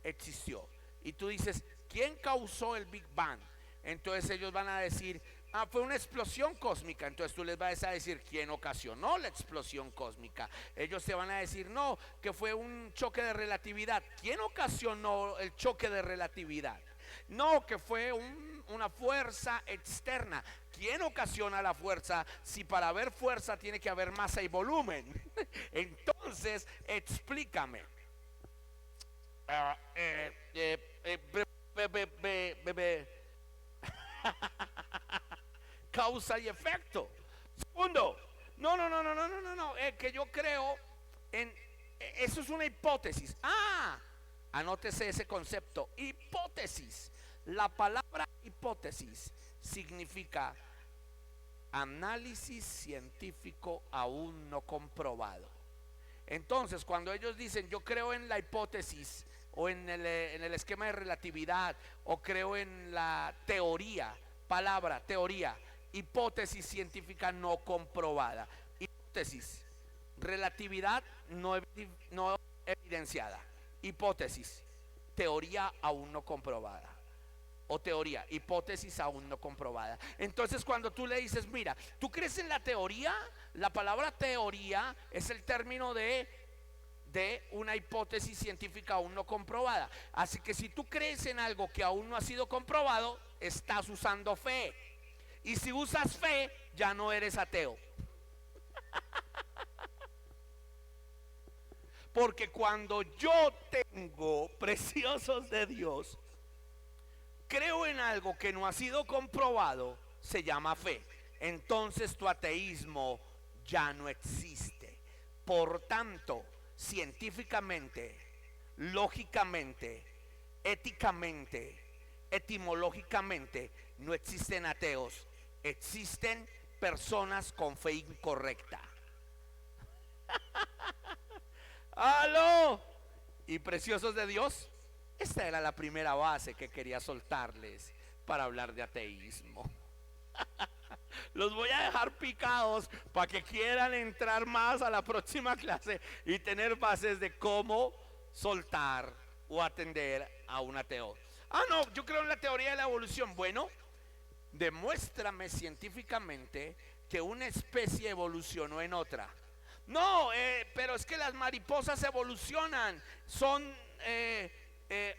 existió, y tú dices, ¿quién causó el Big Bang? Entonces ellos van a decir, fue una explosión cósmica. Entonces tú les vas a decir, ¿quién ocasionó la explosión cósmica? Ellos te van a decir, no, que fue un choque de relatividad. ¿Quién ocasionó el choque de relatividad? No, que fue una fuerza externa. ¿Quién ocasiona la fuerza? Si para haber fuerza tiene que haber masa y volumen. Entonces, explícame. Causa y efecto. Segundo, no, que yo creo en, eso es una hipótesis. Anótese ese concepto, hipótesis. La palabra hipótesis significa análisis científico aún no comprobado. Entonces, cuando ellos dicen yo creo en la hipótesis o en el esquema de relatividad, o creo en la teoría, palabra teoría, hipótesis científica no comprobada, hipótesis, relatividad no evidenciada, hipótesis, teoría aún no comprobada, o teoría, hipótesis aún no comprobada. Entonces cuando tú le dices, mira, ¿tú crees en la teoría? La palabra teoría es el término de una hipótesis científica aún no comprobada. Así que si tú crees en algo que aún no ha sido comprobado, estás usando fe. Y si usas fe, ya no eres ateo. Porque cuando yo tengo, preciosos de Dios, creo en algo que no ha sido comprobado, se llama fe. Entonces tu ateísmo ya no existe. Por tanto, científicamente, lógicamente, éticamente, etimológicamente, no existen ateos, existen personas con fe incorrecta. ¡Aló! Y preciosos de Dios, esta era la primera base que quería soltarles para hablar de ateísmo. Los voy a dejar picados para que quieran entrar más a la próxima clase y tener bases de cómo soltar o atender a un ateo. Ah, no, yo creo en la teoría de la evolución. Bueno, demuéstrame científicamente que una especie evolucionó en otra. No, pero es que las mariposas evolucionan. Son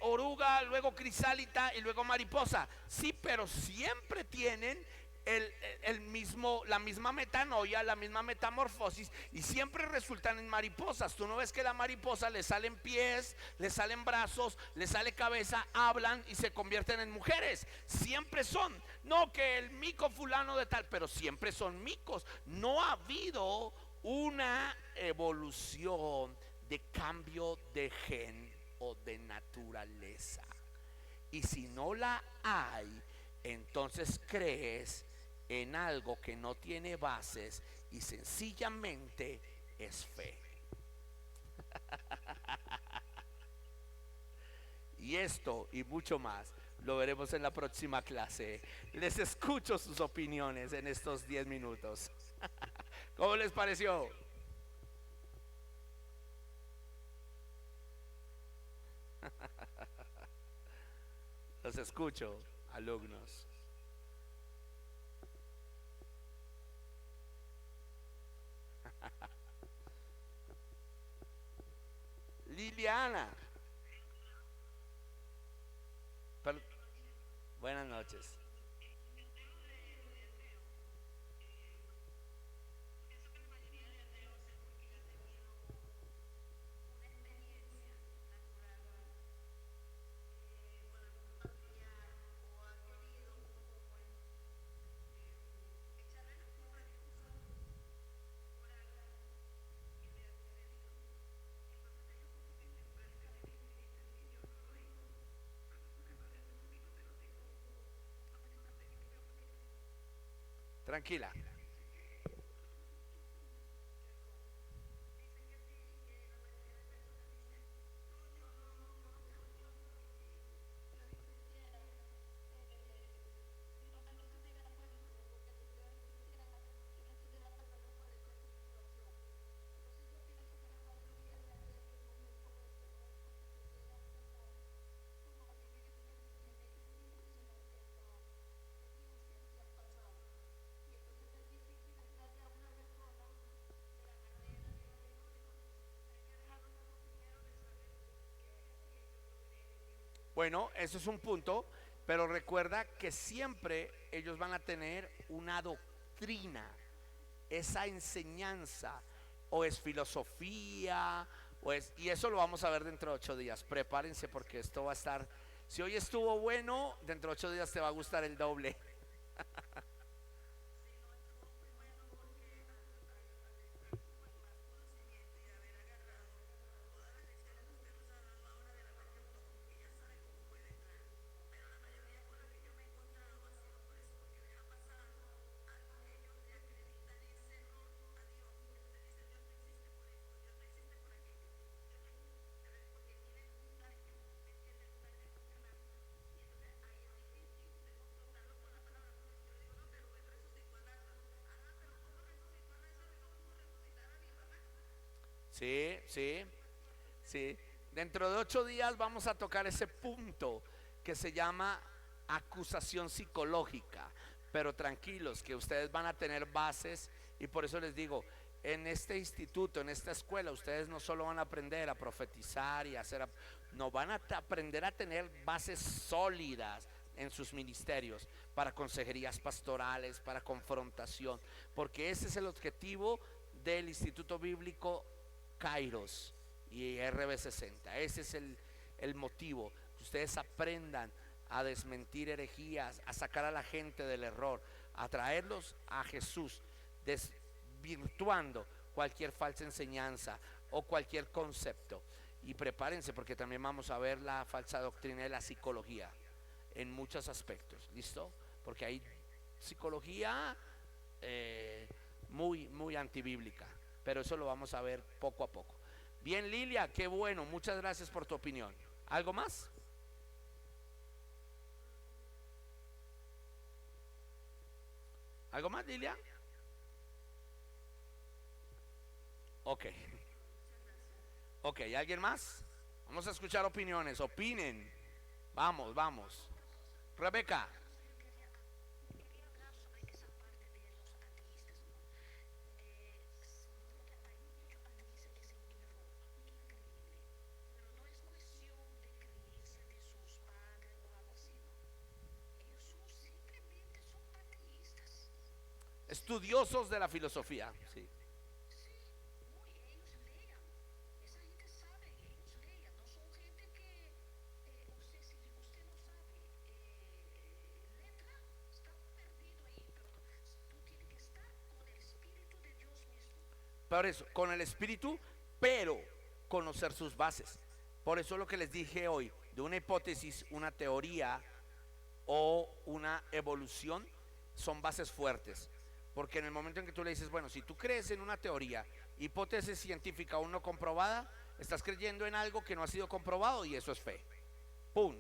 oruga, luego crisálida y luego mariposa. Sí, pero siempre tienen el mismo, la misma metanoia, la misma metamorfosis, y siempre resultan en mariposas. Tú no ves que la mariposa le salen pies, le salen brazos, le sale cabeza, hablan y se convierten en mujeres. Siempre son, no que el mico fulano de tal, pero siempre son micos. No ha habido una evolución de cambio de gen o de naturaleza. Y si no la hay, entonces crees en algo que no tiene bases y sencillamente es fe. Y esto y mucho más lo veremos en la próxima clase. Les escucho sus opiniones en estos 10 minutos. ¿Cómo les pareció? Los escucho, alumnos. Liliana, per- buenas noches. Tranquila. Bueno, eso es un punto, pero recuerda que siempre ellos van a tener una doctrina, esa enseñanza, o es filosofía, y eso lo vamos a ver dentro de 8 días. Prepárense porque esto va a estar, si hoy estuvo bueno, dentro de 8 días te va a gustar el doble. Sí, sí, sí. Dentro de 8 días vamos a tocar ese punto que se llama acusación psicológica. Pero tranquilos, que ustedes van a tener bases, y por eso les digo, en este instituto, en esta escuela, ustedes no solo van a aprender a profetizar y a hacer, no, van a aprender a tener bases sólidas en sus ministerios, para consejerías pastorales, para confrontación, porque ese es el objetivo del Instituto Bíblico Kairos y RB60. Ese es el motivo, que ustedes aprendan a desmentir herejías, a sacar a la gente del error, a traerlos a Jesús, desvirtuando cualquier falsa enseñanza o cualquier concepto. Y prepárense porque también vamos a ver la falsa doctrina de la psicología en muchos aspectos. ¿Listo? Porque hay psicología muy, muy antibíblica, pero eso lo vamos a ver poco a poco. Bien, Lilia, qué bueno, muchas gracias por tu opinión. ¿Algo más? ¿Algo más, Lilia? Ok, ok, ¿alguien más? Vamos a escuchar opiniones, opinen. Vamos, vamos. Rebeca. Quería hablar sobre esa parte de los ateístas, ¿no? Seguro que hay muchos ateístas que se informan, increíble, pero no es cuestión de creerse de sus padres o algo así, ¿no? Ellos simplemente son ateístas. Estudiosos de la filosofía. Sí. Sí, muy, ellos lean. Esa gente sabe, ellos lean. No son gente que, usted, si usted no sabe letra, está perdido ahí. Pero tú tienes que estar con el Espíritu de Dios mismo. Por eso, con el espíritu, pero conocer sus bases. Por eso lo que les dije hoy, de una hipótesis, una teoría o una evolución, son bases fuertes. Porque en el momento en que tú le dices, bueno, si tú crees en una teoría, hipótesis científica aún no comprobada, estás creyendo en algo que no ha sido comprobado y eso es fe. ¡Pum!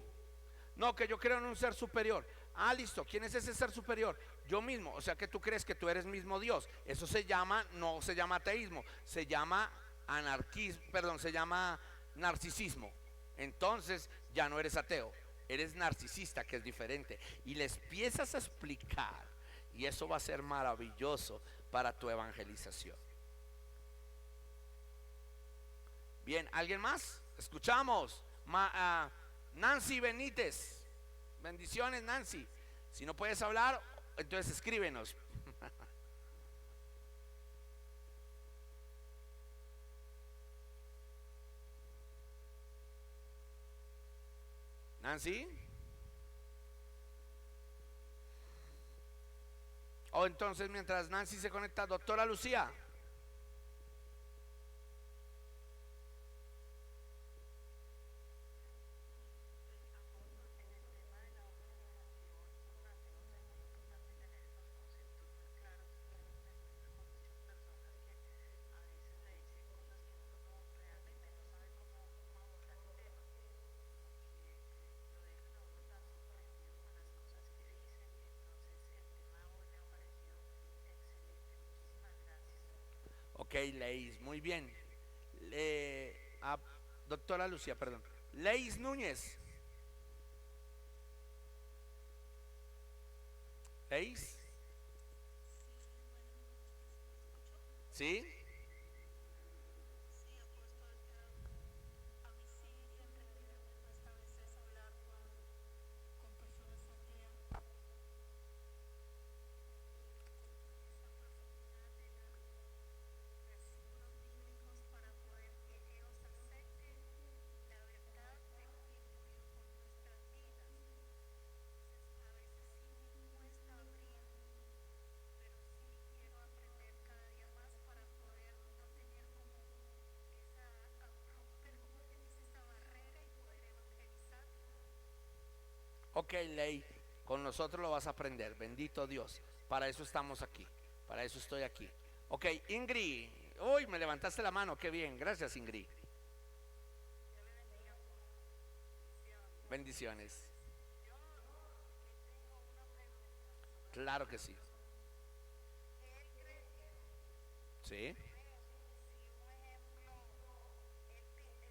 No, que yo creo en un ser superior. Ah, listo. ¿Quién es ese ser superior? Yo mismo. O sea que tú crees que tú eres mismo Dios. Eso se llama, no se llama ateísmo, se llama anarquismo, perdón, se llama narcisismo. Entonces ya no eres ateo, eres narcisista, que es diferente. Y les empiezas a explicar. Y eso va a ser maravilloso para tu evangelización. Bien, ¿alguien más? Escuchamos. Nancy Benítez. Bendiciones, Nancy. Si no puedes hablar, entonces escríbenos. Nancy. O entonces mientras Nancy se conecta, doctora Lucía. Ok, Leis, muy bien. Doctora Lucía, perdón. Leis Núñez. ¿Leis? ¿Sí? Sí, apóstol, a mí sí en realidad me cuesta a veces hablar con personas ateas. Esa profundidad de versículos bíblicos para poder que ellos acepten la verdad de quién murió por nuestras vidas. Entonces, a veces sí me cuesta abrir, pero sí quiero aprender cada día más para poder no tener como romper, como que dice, esa barrera y poder evangelizar. Ok, Ley. Con nosotros lo vas a aprender. Bendito Dios. Para eso estamos aquí. Para eso estoy aquí. Ok, Ingrid. Uy, me levantaste la mano. Qué bien. Gracias, Ingrid. Bendiciones. Claro que sí. Sí. Si un ejemplo,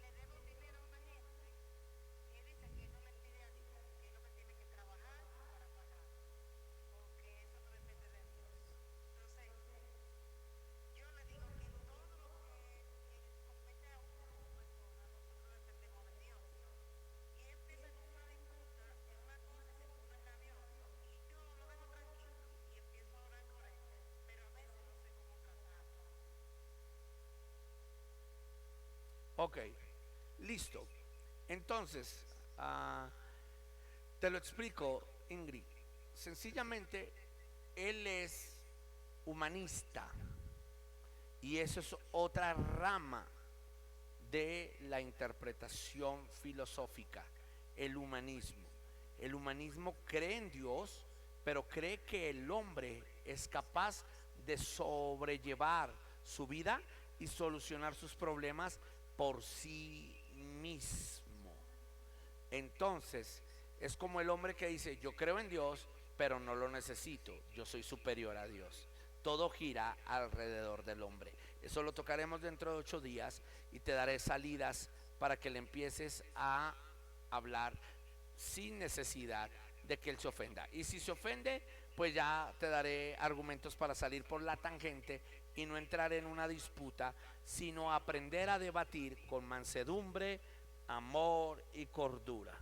le debo dinero a una gente, él dice que él no le pide a Dios, que es lo que tiene que trabajar para pagar, porque eso no depende de Dios. Entonces, yo le digo que todo lo que compete a uno como persona, nosotros dependemos de Dios. Y él empieza con una disputa, en una cosa se pone nervioso, y yo lo dejo tranquilo y empiezo a orar por él, pero a veces no sé cómo tratarlo. Ok. Listo. Entonces, te lo explico, Ingrid. Sencillamente, él es humanista. Y eso es otra rama de la interpretación filosófica, el humanismo. El humanismo cree en Dios, pero cree que el hombre es capaz de sobrellevar su vida y solucionar sus problemas por sí mismo. Entonces, es como el hombre que dice, yo creo en Dios, pero no lo necesito, yo soy superior a Dios. Todo gira alrededor del hombre. Eso lo tocaremos dentro de 8 días y te daré salidas para que le empieces a hablar sin necesidad de que él se ofenda. Y si se ofende, pues ya te daré argumentos para salir por la tangente y no entrar en una disputa, sino aprender a debatir con mansedumbre, amor y cordura.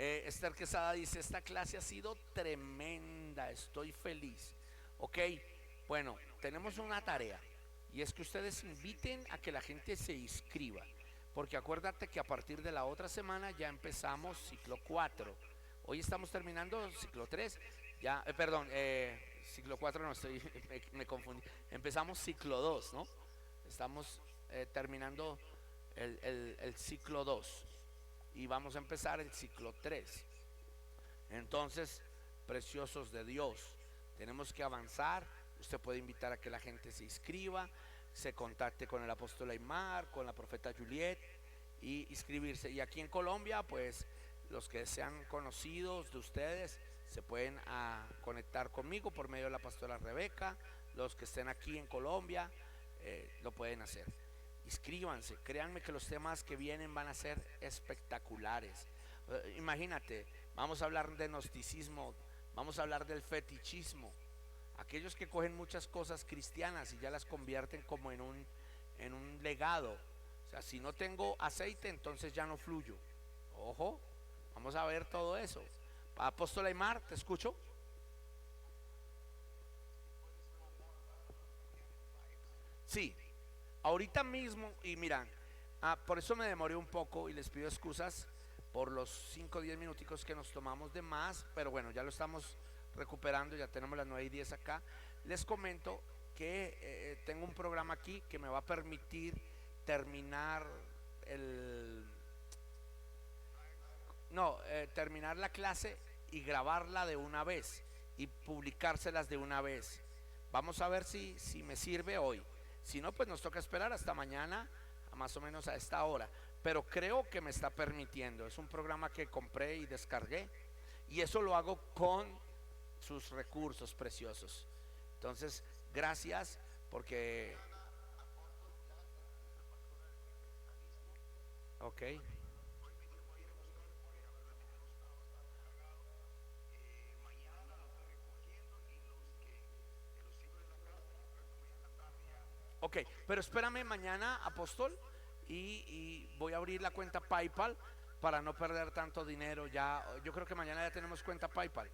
Esther Quesada dice, esta clase ha sido tremenda, estoy feliz. Ok, bueno, tenemos una tarea y es que ustedes inviten a que la gente se inscriba, porque acuérdate que a partir de la otra semana ya empezamos ciclo 4. Hoy estamos terminando ciclo 3, ya, perdón, ciclo 4 no estoy, me confundí. Empezamos ciclo 2, ¿no? Estamos terminando el ciclo 2 y vamos a empezar el ciclo 3. Entonces, preciosos de Dios, tenemos que avanzar. Usted puede invitar a que la gente se inscriba, se contacte con el apóstol Aymar, con la profeta Juliet y inscribirse. Y aquí en Colombia, pues los que sean conocidos de ustedes se pueden conectar conmigo por medio de la pastora Rebeca. Los que estén aquí en Colombia lo pueden hacer. Inscríbanse, créanme que los temas que vienen van a ser espectaculares. Imagínate, vamos a hablar de gnosticismo, vamos a hablar del fetichismo. Aquellos que cogen muchas cosas cristianas y ya las convierten como en un legado. O sea, si no tengo aceite, entonces ya no fluyo. Ojo, vamos a ver todo eso. Apóstol Aymar, ¿te escucho? Sí, ahorita mismo, y mira, por eso me demoré un poco y les pido excusas por los 5 o 10 minuticos que nos tomamos de más, pero bueno, ya lo estamos recuperando, ya tenemos las 9:10 acá. Les comento que tengo un programa aquí que me va a permitir terminar terminar la clase y grabarla de una vez y publicárselas de una vez. Vamos a ver si me sirve hoy. Si no, pues nos toca esperar hasta mañana, más o menos a esta hora. Pero creo que me está permitiendo. Es un programa que compré y descargué. Y eso lo hago con sus recursos preciosos. Entonces, gracias porque... Ok. Ok, pero espérame mañana, apóstol, y voy a abrir la cuenta PayPal para no perder tanto dinero. Ya, yo creo que mañana ya tenemos cuenta PayPal.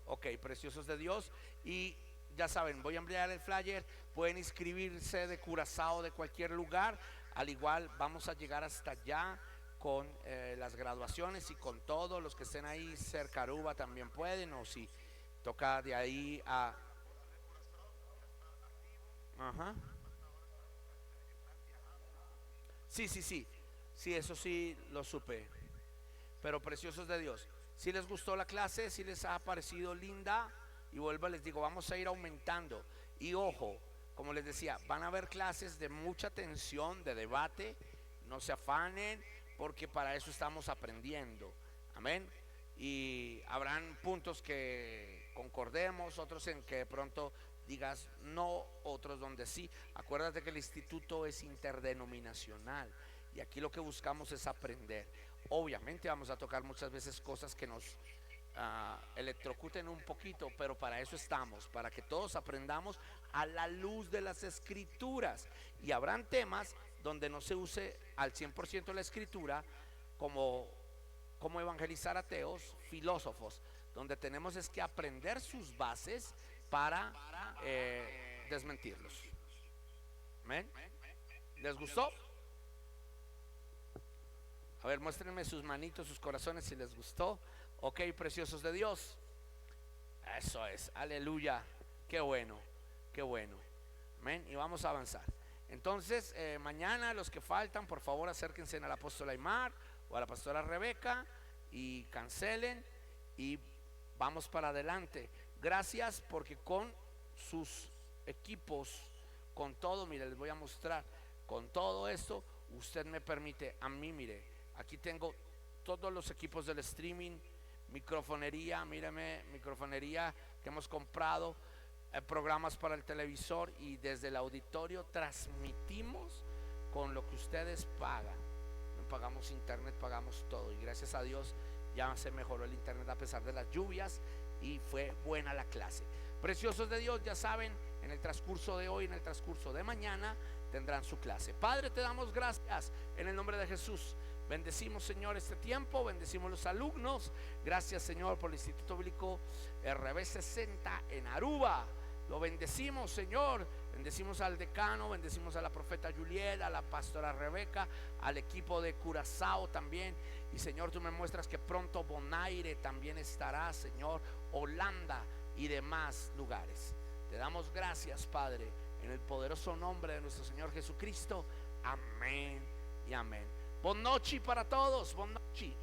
Ok, preciosos de Dios. Y ya saben, voy a enviar el flyer. Pueden inscribirse de Curazao, de cualquier lugar. Al igual, vamos a llegar hasta allá con las graduaciones y con todos los que estén ahí cerca. Aruba también pueden, o si toca de ahí a... Ajá. Sí, sí, sí. Sí, eso sí lo supe. Pero preciosos de Dios, si les gustó la clase, si les ha parecido linda, y vuelvo les digo, vamos a ir aumentando. Y ojo, como les decía, van a haber clases de mucha tensión, de debate. No se afanen, porque para eso estamos aprendiendo. Amén. Y habrán puntos que concordemos, otros en que de pronto digas no, otros donde sí. Acuérdate que el instituto es interdenominacional y aquí lo que buscamos es aprender. Obviamente vamos a tocar muchas veces cosas que nos electrocuten un poquito, pero para eso estamos, para que todos aprendamos a la luz de las escrituras. Y habrán temas donde no se use al 100% la escritura, como evangelizar ateos, filósofos, donde tenemos es que aprender sus bases para desmentirlos. ¿Amén? ¿Les gustó? A ver, muéstrenme sus manitos, sus corazones si les gustó. Ok, preciosos de Dios. Eso es, aleluya. Qué bueno, qué bueno. Amén. Y vamos a avanzar. Entonces, mañana los que faltan, por favor, acérquense al apóstol Aymar o a la pastora Rebeca y cancelen y vamos para adelante. Gracias, porque con sus equipos, con todo, mire, les voy a mostrar, con todo esto, usted me permite, a mí, mire, aquí tengo todos los equipos del streaming, microfonería, míreme, microfonería que hemos comprado, programas para el televisor, y desde el auditorio transmitimos con lo que ustedes pagan. No pagamos internet, pagamos todo, y gracias a Dios ya se mejoró el internet a pesar de las lluvias y fue buena la clase. Preciosos de Dios, ya saben, en el transcurso de hoy, en el transcurso de mañana tendrán su clase. Padre, te damos gracias en el nombre de Jesús. Bendecimos, Señor, este tiempo, bendecimos los alumnos. Gracias, Señor, por el Instituto Bíblico RB60 en Aruba. Lo bendecimos, Señor. Bendecimos al decano, bendecimos a la profeta Juliet, a la pastora Rebeca, al equipo de Curazao también. Y Señor, tú me muestras que pronto Bonaire también estará, Señor, Holanda y demás lugares. Te damos gracias, Padre, en el poderoso nombre de nuestro Señor Jesucristo. Amén y amén. Buon noche para todos. Buon noche.